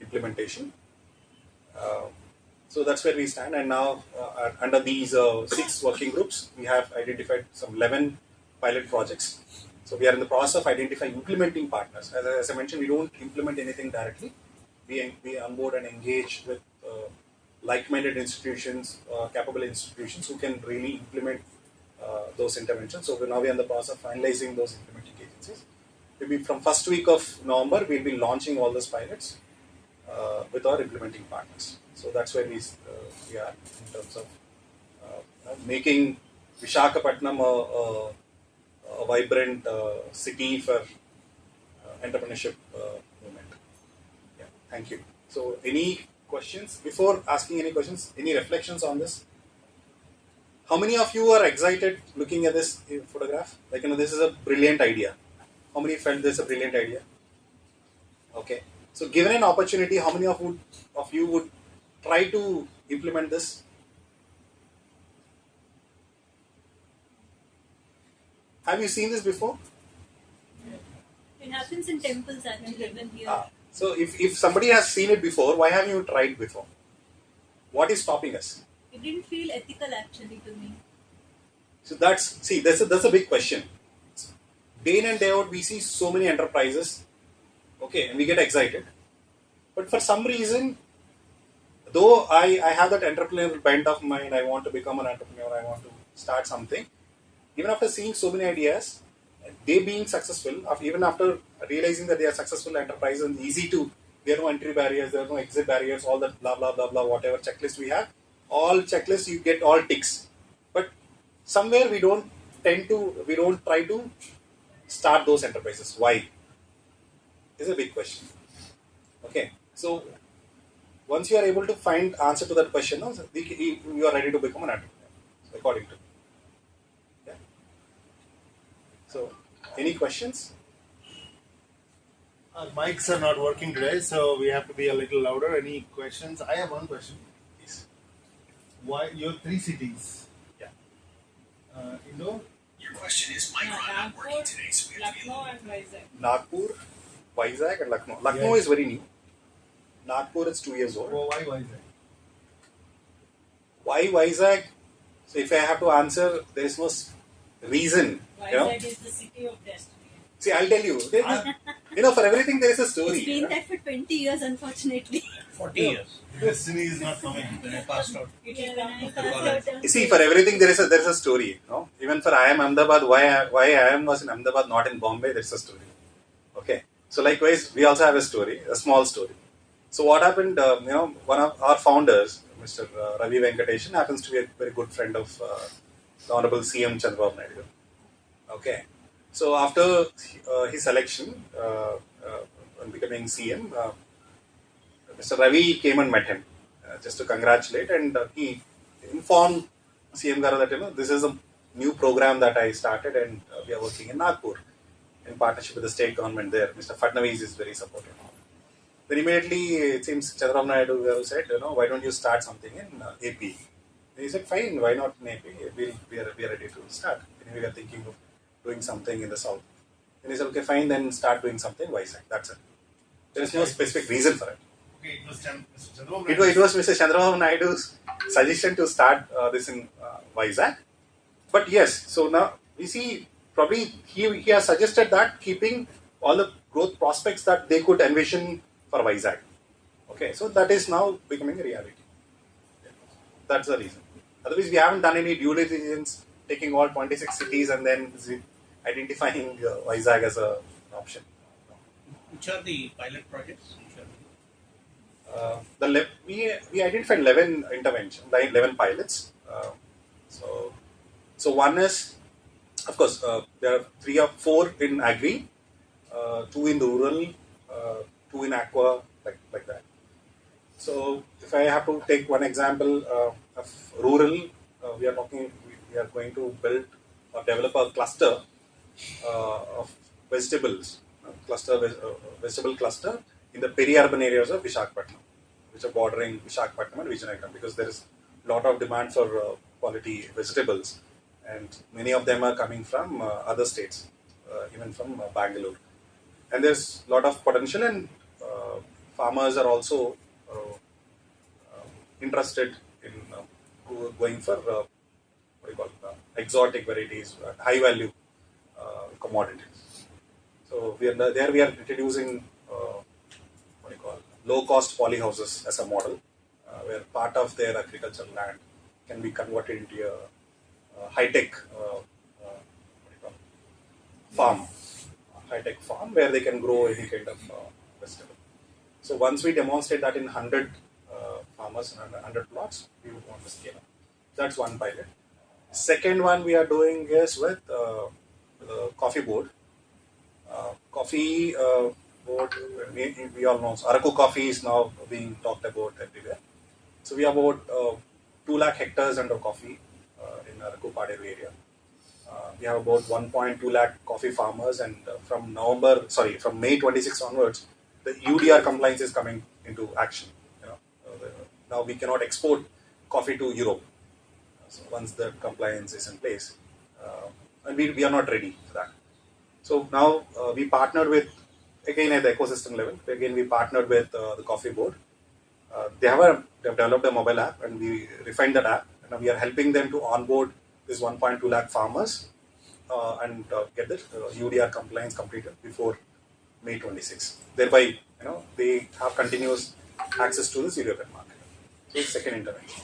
implementation. So that's where we stand. And now under these 6 working groups, we have identified some 11 pilot projects. So we are in the process of identifying implementing partners. As I mentioned, we don't implement anything directly. We onboard and engage with like-minded institutions, capable institutions who can really implement those interventions. So now we are in the process of finalizing those implementing agencies. Maybe from first week of November, we'll be launching all those pilots with our implementing partners. So that's where we are in terms of making Vishakhapatnam a vibrant city for entrepreneurship movement. Yeah, thank you. So, any questions? Before asking any questions, any reflections on this? How many of you are excited looking at this photograph? Like, this is a brilliant idea. How many felt this is a brilliant idea? Okay. So, given an opportunity, how many of you would try to implement this? Have you seen this before? It happens in temples actually, even here. So if somebody has seen it before, why haven't you tried before? What is stopping us? It didn't feel ethical actually to me. So that's a big question. Day in and day out, we see so many enterprises, okay, and we get excited. But for some reason, though I have that entrepreneurial bent of mind, I want to become an entrepreneur, I want to start something. Even after seeing so many ideas, they being successful, even after realizing that they are successful enterprises and easy to, there are no entry barriers, there are no exit barriers, all that blah blah blah blah, whatever checklist we have, all checklists you get all ticks. But somewhere we don't try to start those enterprises. Why? Is a big question. Okay, so once you are able to find answer to that question, you are ready to become an entrepreneur, according to me. Yeah. So, any questions? Our mics are not working today, so we have to be a little louder. Any questions? I have one question. Yes. Why your 3 cities? Yeah. Indore? Your question is Micron not working today, so we have to be Lucknow and Vizag. Nagpur, Vizag and Lucknow. Lucknow is very new. Nagpur is 2 years old. Oh, why Vizag? Why Vizag? So if I have to answer, there is no reason. Vizag is the city of destiny. See, I'll tell you. For everything there is a story. It's been there for 20 years, unfortunately. 40 years. Destiny is not coming. When I passed out. Yeah, when I passed out, You see, for everything there is a story. No? Even for IIM Ahmedabad, why IIM was in Ahmedabad, not in Bombay, there is a story. Okay. So likewise, we also have a story, a small story. So what happened? One of our founders, Mr. Ravi Venkateshan, happens to be a very good friend of the Honorable CM Chandrababu Naidu. Okay. So after his election and becoming CM, Mr. Ravi came and met him just to congratulate, and he informed CM Garu that this is a new program that I started, and we are working in Nagpur in partnership with the state government there. Mr. Fadnavis is very supportive. Then immediately it seems Chandrababu Naidu Garu said, why don't you start something in AP? And he said, fine, why not in AP? We are ready to start. And we are thinking of doing something in the south. And he said, okay, fine, then start doing something in Vizag. That's it. There is no specific reason for it. Okay, it was Mr. Chandrababu. It was Mr. Chandrababu Naidu's suggestion to start this in Vizag. But yes, so now we see probably he has suggested that keeping all the growth prospects that they could envision for Vizag. Okay, so that is now becoming a reality. That's the reason. Otherwise, we haven't done any due diligence, taking all 26 cities and then identifying Vizag as an option. Which are the pilot projects? We identified 11 pilots. So one is, of course, there are 3 or 4 in agri, 2 in rural, 2 in aqua, like that. So if I have to take one example of rural, we are going to build or develop a cluster of vegetables, vegetable cluster in the peri-urban areas of Vishakhapatnam, which are bordering Vishakhapatnam and Vijayanagar, because there is a lot of demand for quality vegetables, and many of them are coming from other states, even from Bangalore. And there's a lot of potential, and farmers are also interested in going for exotic varieties, high value commodities. So we are introducing low cost polyhouses as a model, where part of their agricultural land can be converted into a high tech farm, high-tech farm where they can grow any kind of vegetable. So once we demonstrate that in 100 farmers and 100 plots, we would want to scale up. That's one pilot. Second one we are doing is with the coffee board. Coffee board, we all know, Araku coffee is now being talked about everywhere. So we have about 2 lakh hectares under coffee in Araku Paderu area. We have about 1.2 lakh coffee farmers, and from May 26 onwards, the UDR compliance is coming into action. Now we cannot export coffee to Europe. So once the compliance is in place, and we are not ready for that. So now we partnered with, again at the ecosystem level, again we partnered with the coffee board. They have developed a mobile app, and we refined that app, and we are helping them to onboard this 1.2 lakh farmers and get the UDR compliance completed before May 26. Thereby, they have continuous access to the European market. So it's second intervention.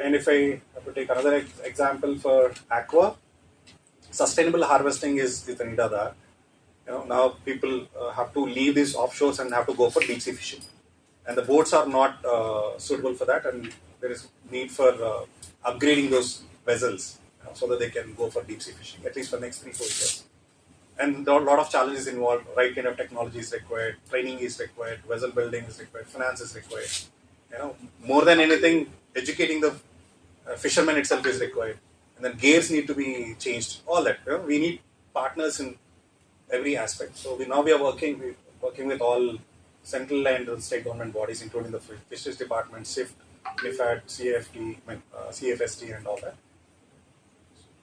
And if I have to take another example for aqua, sustainable harvesting is the need of that. Now people have to leave these offshores and have to go for deep sea fishing, and the boats are not suitable for that, and there is need for upgrading those vessels so that they can go for deep sea fishing at least for the next 3-4 years. And there are a lot of challenges involved. Right kind of technology is required, training is required, vessel building is required, finance is required. More than anything, educating the fishermen itself is required, and then gears need to be changed. All that we need partners in every aspect. So we are working with all central and state government bodies, including the Fisheries Department, SIFT, NIFAD, CFST, and all that.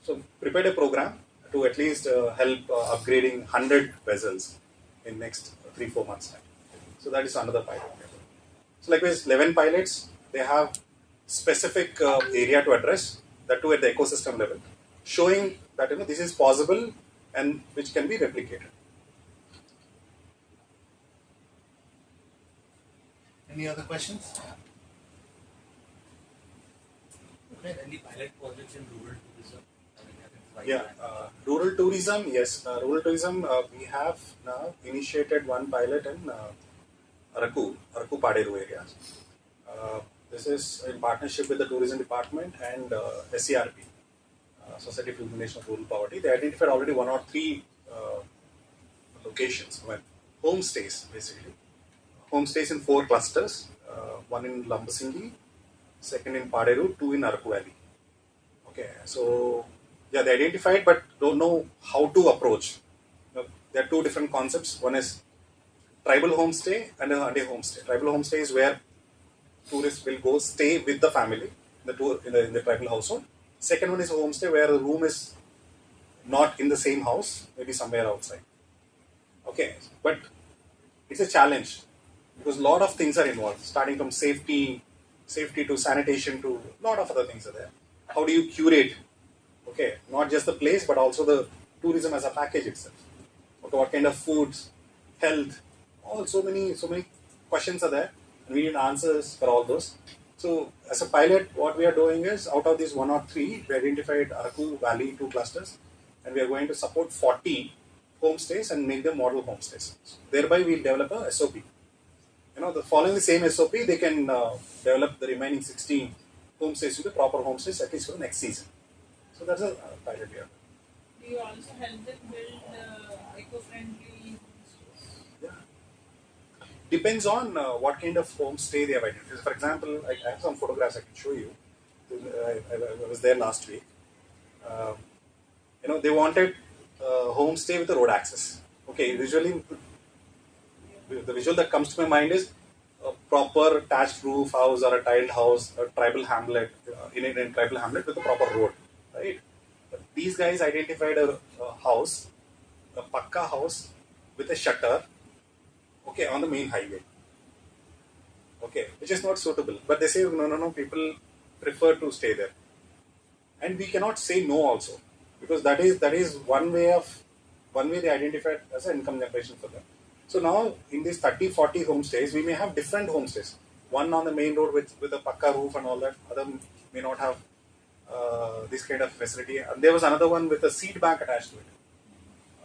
So prepared a program to at least help upgrading 100 vessels in next 3-4 months time. So that is another pilot. So likewise, 11 pilots, they have specific area to address, that too at the ecosystem level, showing that this is possible and which can be replicated. Any other questions? Okay, any pilot projects in rural tourism? Rural tourism, yes. Rural tourism, we have now initiated one pilot in Araku Paderu area. This is in partnership with the tourism department and SCRP, Society for Elimination of Rural Poverty. They identified already 1 or 3 locations, homestays basically. Homestays in 4 clusters, one in Lambasingi, second in Paderu, 2 in Araku Valley. Okay, so they identified but don't know how to approach. There are 2 different concepts. One is tribal homestay and a day homestay. Tribal homestay is where tourists will go stay with the family in the tribal household. Second one is a homestay where the room is not in the same house, maybe somewhere outside. Okay, but it's a challenge because a lot of things are involved, starting from safety to sanitation to a lot of other things are there. How do you curate? Okay, not just the place but also the tourism as a package itself. Okay, what kind of foods, health, so many questions are there. We need answers for all those. So as a pilot, what we are doing is, out of these 1 or 3, we identified Araku Valley 2 clusters, and we are going to support 40 homestays and make them model homestays. So thereby, we will develop a SOP. Following the same SOP, they can develop the remaining 16 homestays into proper homestays at least for the next season. So that's a pilot here. Do you also help them build eco-friendly homestays? Yeah. Depends on what kind of homestay they have identified. For example, I have some photographs I can show you. I was there last week. They wanted homestay with a road access. Okay, visually, the visual that comes to my mind is a proper thatched roof house or a tiled house, a tribal hamlet, in a tribal hamlet with a proper road, right? But these guys identified a house, a pakka house with a shutter, okay, on the main highway, okay, which is not suitable. But they say no, people prefer to stay there, and we cannot say no also, because that is one way they identified as an income generation for them. So now in these 30-40 homestays, we may have different homestays. One on the main road with a pakka roof and all that. Other may not have this kind of facility. And there was another one with a seed bank attached to it.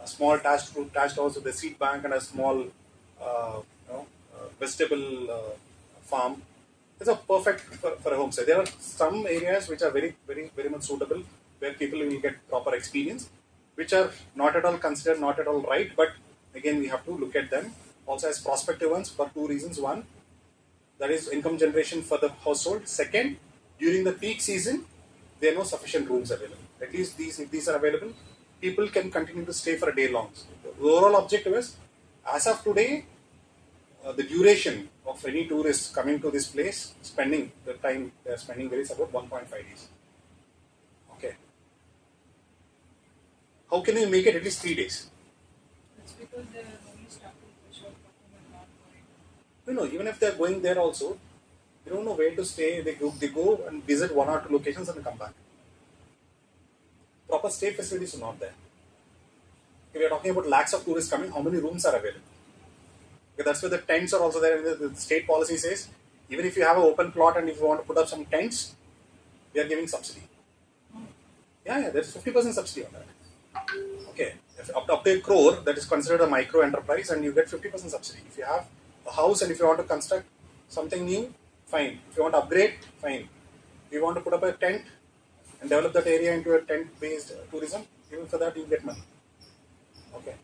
a small attached house with a seed bank and a small vegetable farm. It's a perfect for a homestay. There are some areas which are very, very, very much suitable where people will get proper experience, which are not at all considered, not at all right. But again, we have to look at them also as prospective ones for two reasons. One, that is income generation for the household. Second, during the peak season, there are no sufficient rooms available. At least if these are available, people can continue to stay for a day long. So the overall objective is, as of today, the duration of any tourist coming to this place, spending the time they are spending there is about 1.5 days. Okay. How can you make it at least 3 days? It's because they are only stuck with the short term and not going. No, even if they are going there also, they don't know where to stay. They go and visit one or two locations and come back. Proper stay facilities are not there. If we are talking about lakhs of tourists coming, how many rooms are available? Because that's where the tents are also there. The state policy says, even if you have an open plot and if you want to put up some tents, we are giving subsidy. Yeah, there's 50% subsidy on that. Okay, if up to a crore, that is considered a micro enterprise and you get 50% subsidy. If you have a house and if you want to construct something new, fine. If you want to upgrade, fine. If you want to put up a tent and develop that area into a tent-based tourism, even for that you get money. Okay,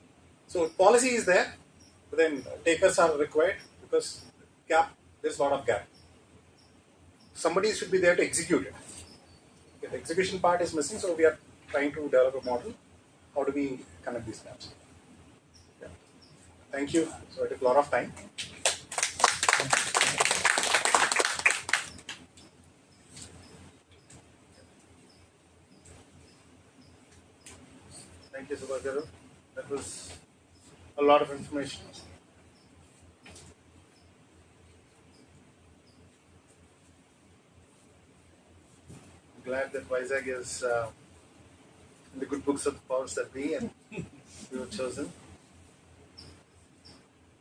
so policy is there. But then takers are required because there's a lot of gap. Somebody should be there to execute it. Okay, the execution part is missing, so we are trying to develop a model. How do we connect these gaps? Yeah. Thank you. So it took a lot of time. Thank you, Subhagaru. That was a lot of information. I'm glad that Vizag is in the good books of the powers that be, and we were chosen.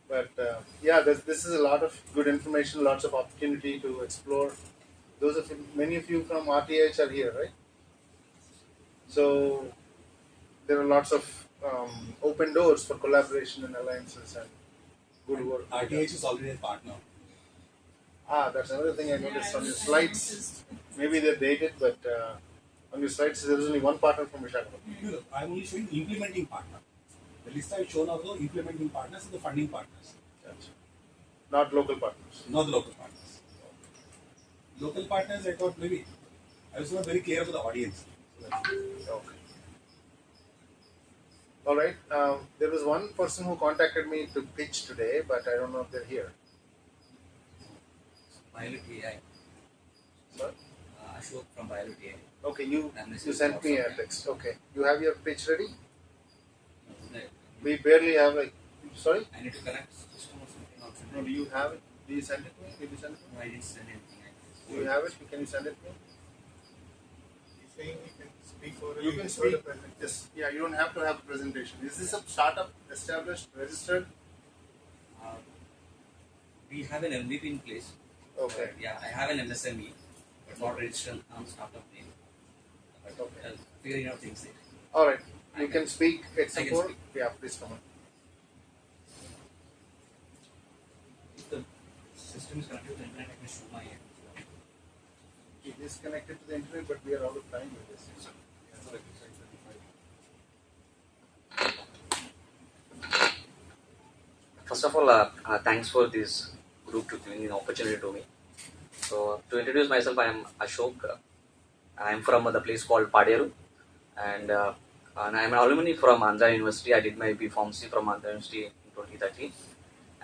But yeah, this is a lot of good information, lots of opportunity to explore. Many of you from RTH are here, right? So there are lots of open doors for collaboration and alliances and good work. RTH is already a partner. That's another thing I noticed on your slides. Maybe they're dated, but on your slides there is only one partner from Visakhapatnam. No, I'm only showing implementing partner. The list I've shown are the implementing partners and the funding partners. Gotcha. Not local partners. Not the local partners. Local partners, I thought maybe I was not very clear for the audience. So Okay. All right. There was one person who contacted me to pitch today, but I don't know if they're here. Violet AI. Sir? Ashok from Violet AI. Okay, you And this you is sent me a also- text. Okay, you have your pitch ready? No, We barely have sorry. I need to connect system or something else. No, do you have it? Do you send it to me? Did you send it to me? No, I didn't send anything. Do you have it? Can you send it to me? He's saying he can speak for You can speak. Yes. Yeah, you don't have to have a presentation. Is this a startup established, registered? Uh, we have an MVP in place. Okay. Yeah, I have an MSME, but not registered on startup name. But Okay. figuring out things there. All right. You can speak at I can support. speak. Yeah, please come on. If the system is connected to the internet, I can show my end. It is connected to the internet, but we are out of time with this. First of all, thanks for this group to giving an opportunity to me. So, to introduce myself, I am Ashok. I am from the place called Paderu, and I am an alumni from Andhra University. I did my B Pharmacy from Andhra University in 2013,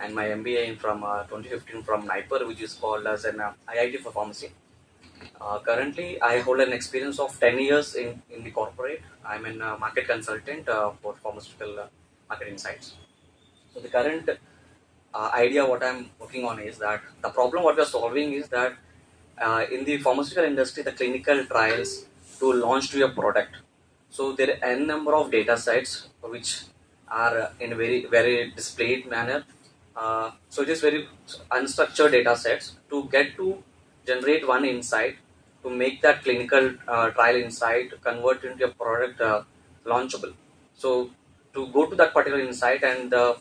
and my MBA from 2015 from NIPER, which is called as an IIT for Pharmacy. Currently, I hold an experience of 10 years in the corporate. I am a market consultant for pharmaceutical market insights. So the current idea what I'm working on is that the problem what we are solving is that in the pharmaceutical industry, the clinical trials to launch to a product. So there are n number of data sets which are in a very displayed manner. So it is very unstructured data sets to get to generate one insight to make that clinical trial insight convert into a product launchable. So to go to that particular insight, and the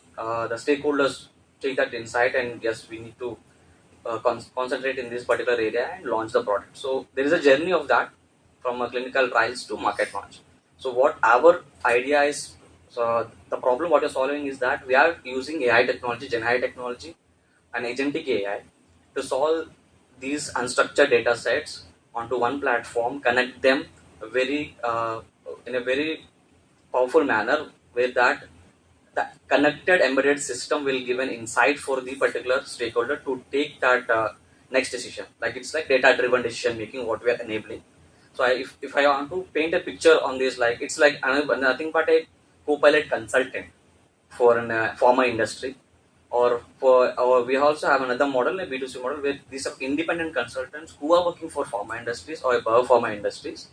stakeholders take that insight, and yes, we need to concentrate in this particular area and launch the product. So there is a journey of that from clinical trials to market launch. So what our idea is, so the problem what you're solving is that we are using AI technology, Gen AI technology, and agentic AI to solve these unstructured data sets onto one platform, connect them very in a very powerful manner, where that connected embedded system will give an insight for the particular stakeholder to take that next decision. Like it's like data driven decision making what we are enabling. So if I want to paint a picture on this, like it's like nothing but a co-pilot consultant for an pharma industry, or we also have another model, a B2C model, where these are independent consultants who are working for pharma industries or above pharma industries.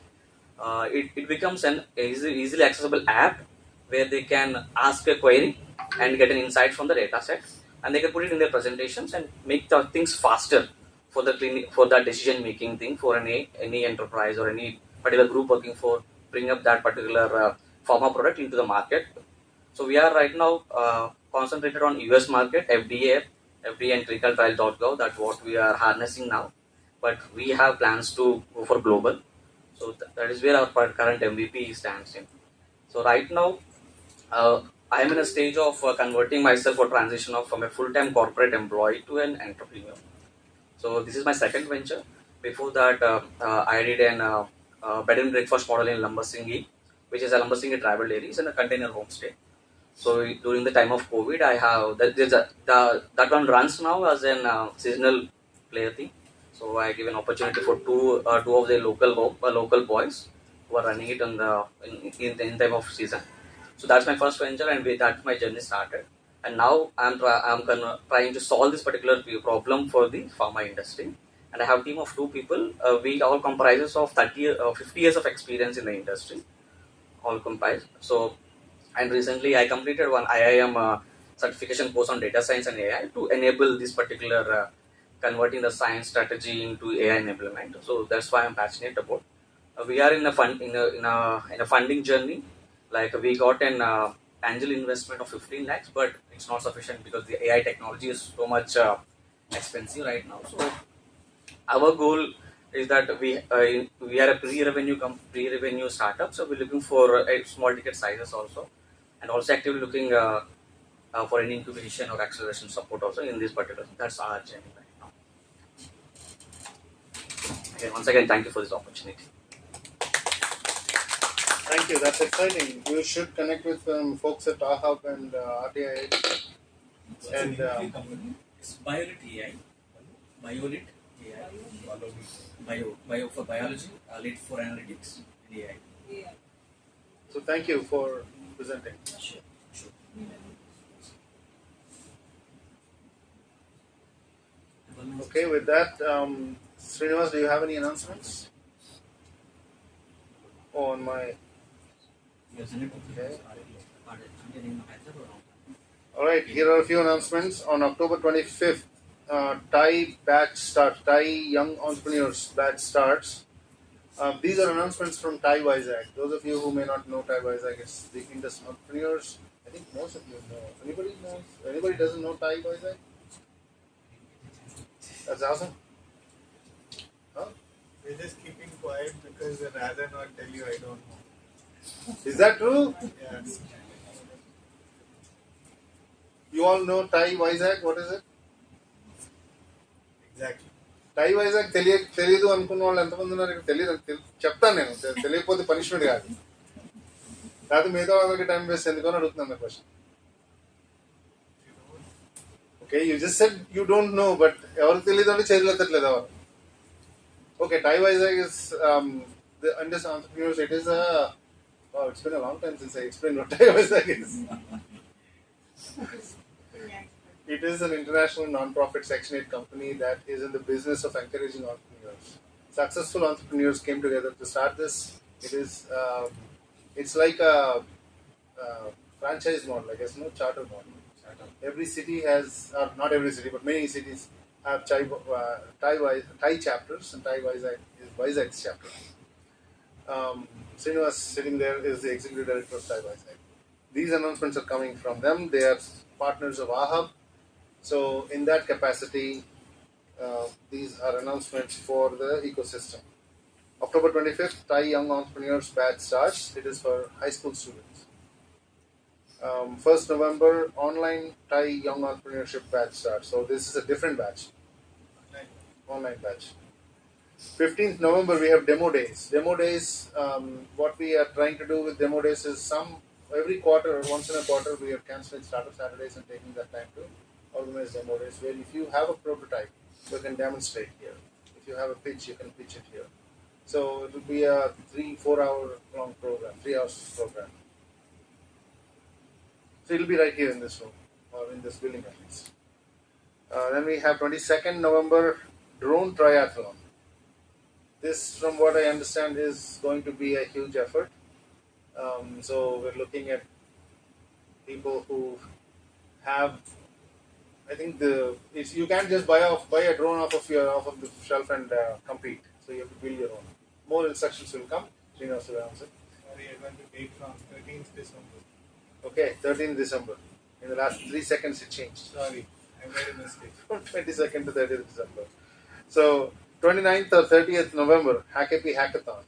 It becomes an easily accessible app where they can ask a query and get an insight from the data set, and they can put it in their presentations and make the things faster for the clinic, for that decision making thing, for any enterprise or any particular group working for bring up that particular pharma product into the market. So we are right now concentrated on US market, FDA and clinicaltrial.gov. That's what we are harnessing now, but we have plans to go for global. So that is where our current MVP stands in. So right now, I am in a stage of converting myself or transition from a full-time corporate employee to an entrepreneur. So this is my second venture. Before that, I did an bed and breakfast model in Lambasinghi, which is a Lambasinghi travel areas and a container homestay. So during the time of COVID, I have that one runs now as an seasonal player thing. So I give an opportunity for two of the local boys who are running it in time of season. So that's my first venture, and with that my journey started. And now I'm trying to solve this particular problem for the pharma industry. And I have a team of two people. We all comprises of 50 years of experience in the industry, all comprised. So, and recently I completed one IIM certification course on data science and AI to enable this particular converting the science strategy into AI enablement. So that's why I'm passionate about. We are in a funding journey. Like we got an angel investment of 15 lakhs, but it's not sufficient because the AI technology is so much expensive right now. So our goal is that we are a pre-revenue startup, so we're looking for small ticket sizes also, and also actively looking for any incubation or acceleration support also in this particular. That's our journey right now. Okay, once again, thank you for this opportunity. Thank you. That's exciting. You should connect with folks at RHub and RTI. And It's Biolit AI. Biolit AI. Bio for biology, lit for analytics, and AI. Yeah. so thank you for presenting. Sure. Okay, with that, Srinivas, do you have any announcements? On my. Okay. All right, here are a few announcements. On October 25th, Thai Young Entrepreneurs batch starts. These are announcements from Thai Vizag. Those of you who may not know Thai Vizag, it's the Indus Entrepreneurs. I think most of you know. Anybody knows? Anybody doesn't know Thai Vizag? That's awesome. Huh? We're just keeping quiet because I'd rather not tell you I don't know. Is that true? Yeah. You all know Thai Vizag? What is it? Exactly. టై వైజాగ్ తెలియదు అనుకున్న వాళ్ళు ఎంతమంది ఉన్నారు ఇక్కడ? తెలియదు చెప్తాను నేను, తెలియకపోతే పనిష్మెంట్ కాదు, కాదు మిగతా వాళ్ళకి టైం వేస్ట్ ఎందుకని అడుగుతున్నాను question. Okay, you just said you don't know, but ఎవరికి తెలియదు అంటే చేతులు ఎత్తట్లేదు ఎవరు. Okay, TiE Vizag is the Indus Entrepreneurs. It is it's been a long time since I explained what Thai Vizag is. It is an international non-profit Section 8 company that is in the business of encouraging entrepreneurs. Successful entrepreneurs came together to start this. It is, it's like a franchise model, I guess, no charter model. Every city has, not every city, but many cities have Thai chapters, and Thai Vizag is Vizag's chapter. Srinivas sitting there is the executive director of Thai Vizag. these announcements are coming from them. They are partners of AHUB. So in that capacity, these are announcements for the ecosystem. October 25th, Thai Young Entrepreneurs Batch starts. It is for high school students. 1st November, online Thai Young Entrepreneurship Batch starts. So this is a different batch. Online batch. 15th November, we have demo days. Demo days, what we are trying to do with demo days is every quarter, once in a quarter, we are cancelling Startup Saturdays and taking that time to organize demo days where if you have a prototype, you can demonstrate here. If you have a pitch, you can pitch it here. So it will be a 3-4 hour long program, 3 hours program. So it will be right here in this room or in this building at least. Then we have 22nd November, drone triathlon. This, from what I understand, is going to be a huge effort. So we're looking at people who have, I think you can't just buy a drone off of the shelf and compete. So you have to build your own. More instructions will come. Srinivas will answer. Sorry, I went to date from 13th December. Okay, 13th December. In the last 3 seconds it changed. Sorry, I made a mistake. From 22nd to 30th December. So 29th or 30th November, Hackathon Hackathon.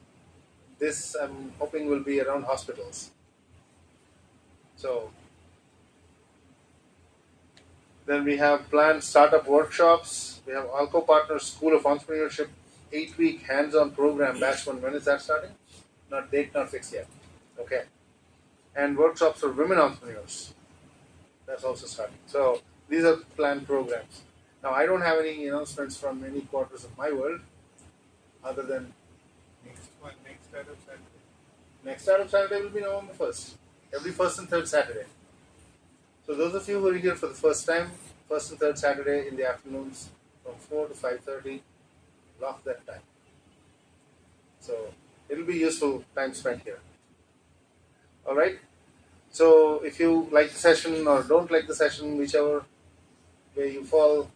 This I'm hoping will be around hospitals. So then we have planned startup workshops. We have Alco Partners School of Entrepreneurship 8-week hands-on program batch 1. When is that starting? Not fixed yet. Okay. And workshops for women entrepreneurs. That's also starting. So these are planned programs. Now I don't have any announcements from any quarters of my world, other than Next Startup Saturday. next Startup Saturday will be November 1st. Every first and third Saturday. So those of you who are here for the first time, first and third Saturday in the afternoons from 4 to 5:30, block that time. So it will be useful time spent here. Alright? So if you like the session or don't like the session, whichever way you fall,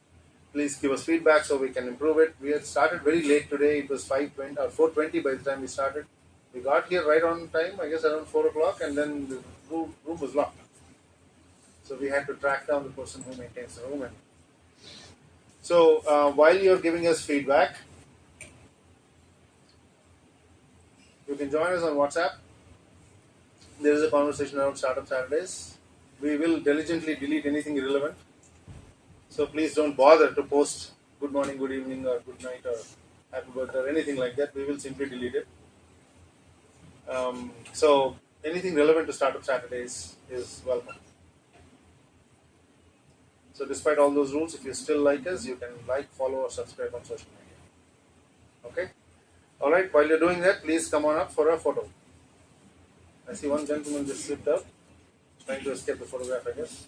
please give us feedback so we can improve it. We had started very late today. It was 5:20 or 4:20 by the time we started. We got here right on time, I guess around 4 o'clock, and then the room was locked. So we had to track down the person who maintains the room. So while you're giving us feedback, you can join us on WhatsApp. There is a conversation around Startup Saturdays. We will diligently delete anything irrelevant. So please don't bother to post good morning, good evening, or good night, or happy birthday, or anything like that. We will simply delete it. So anything relevant to Startup Saturdays is welcome. So despite all those rules, if you still like us, you can like, follow, or subscribe on social media. Okay? Alright, while you're doing that, please come on up for a photo. I see one gentleman just slipped up, trying to escape the photograph, I guess.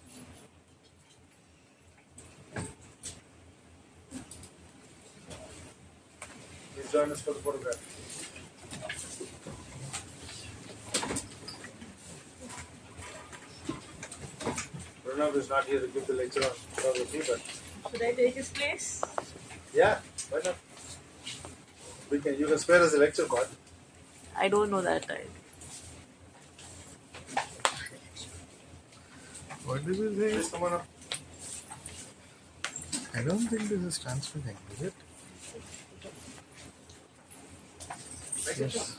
Please join us for the photograph. Pranav is not here to give the lecture on photography, but Should I take his place? yeah, why not? You can spare us the lecture part. I don't know that time. What did you say? Please come on up. I don't think this is transferring, is it? Yes.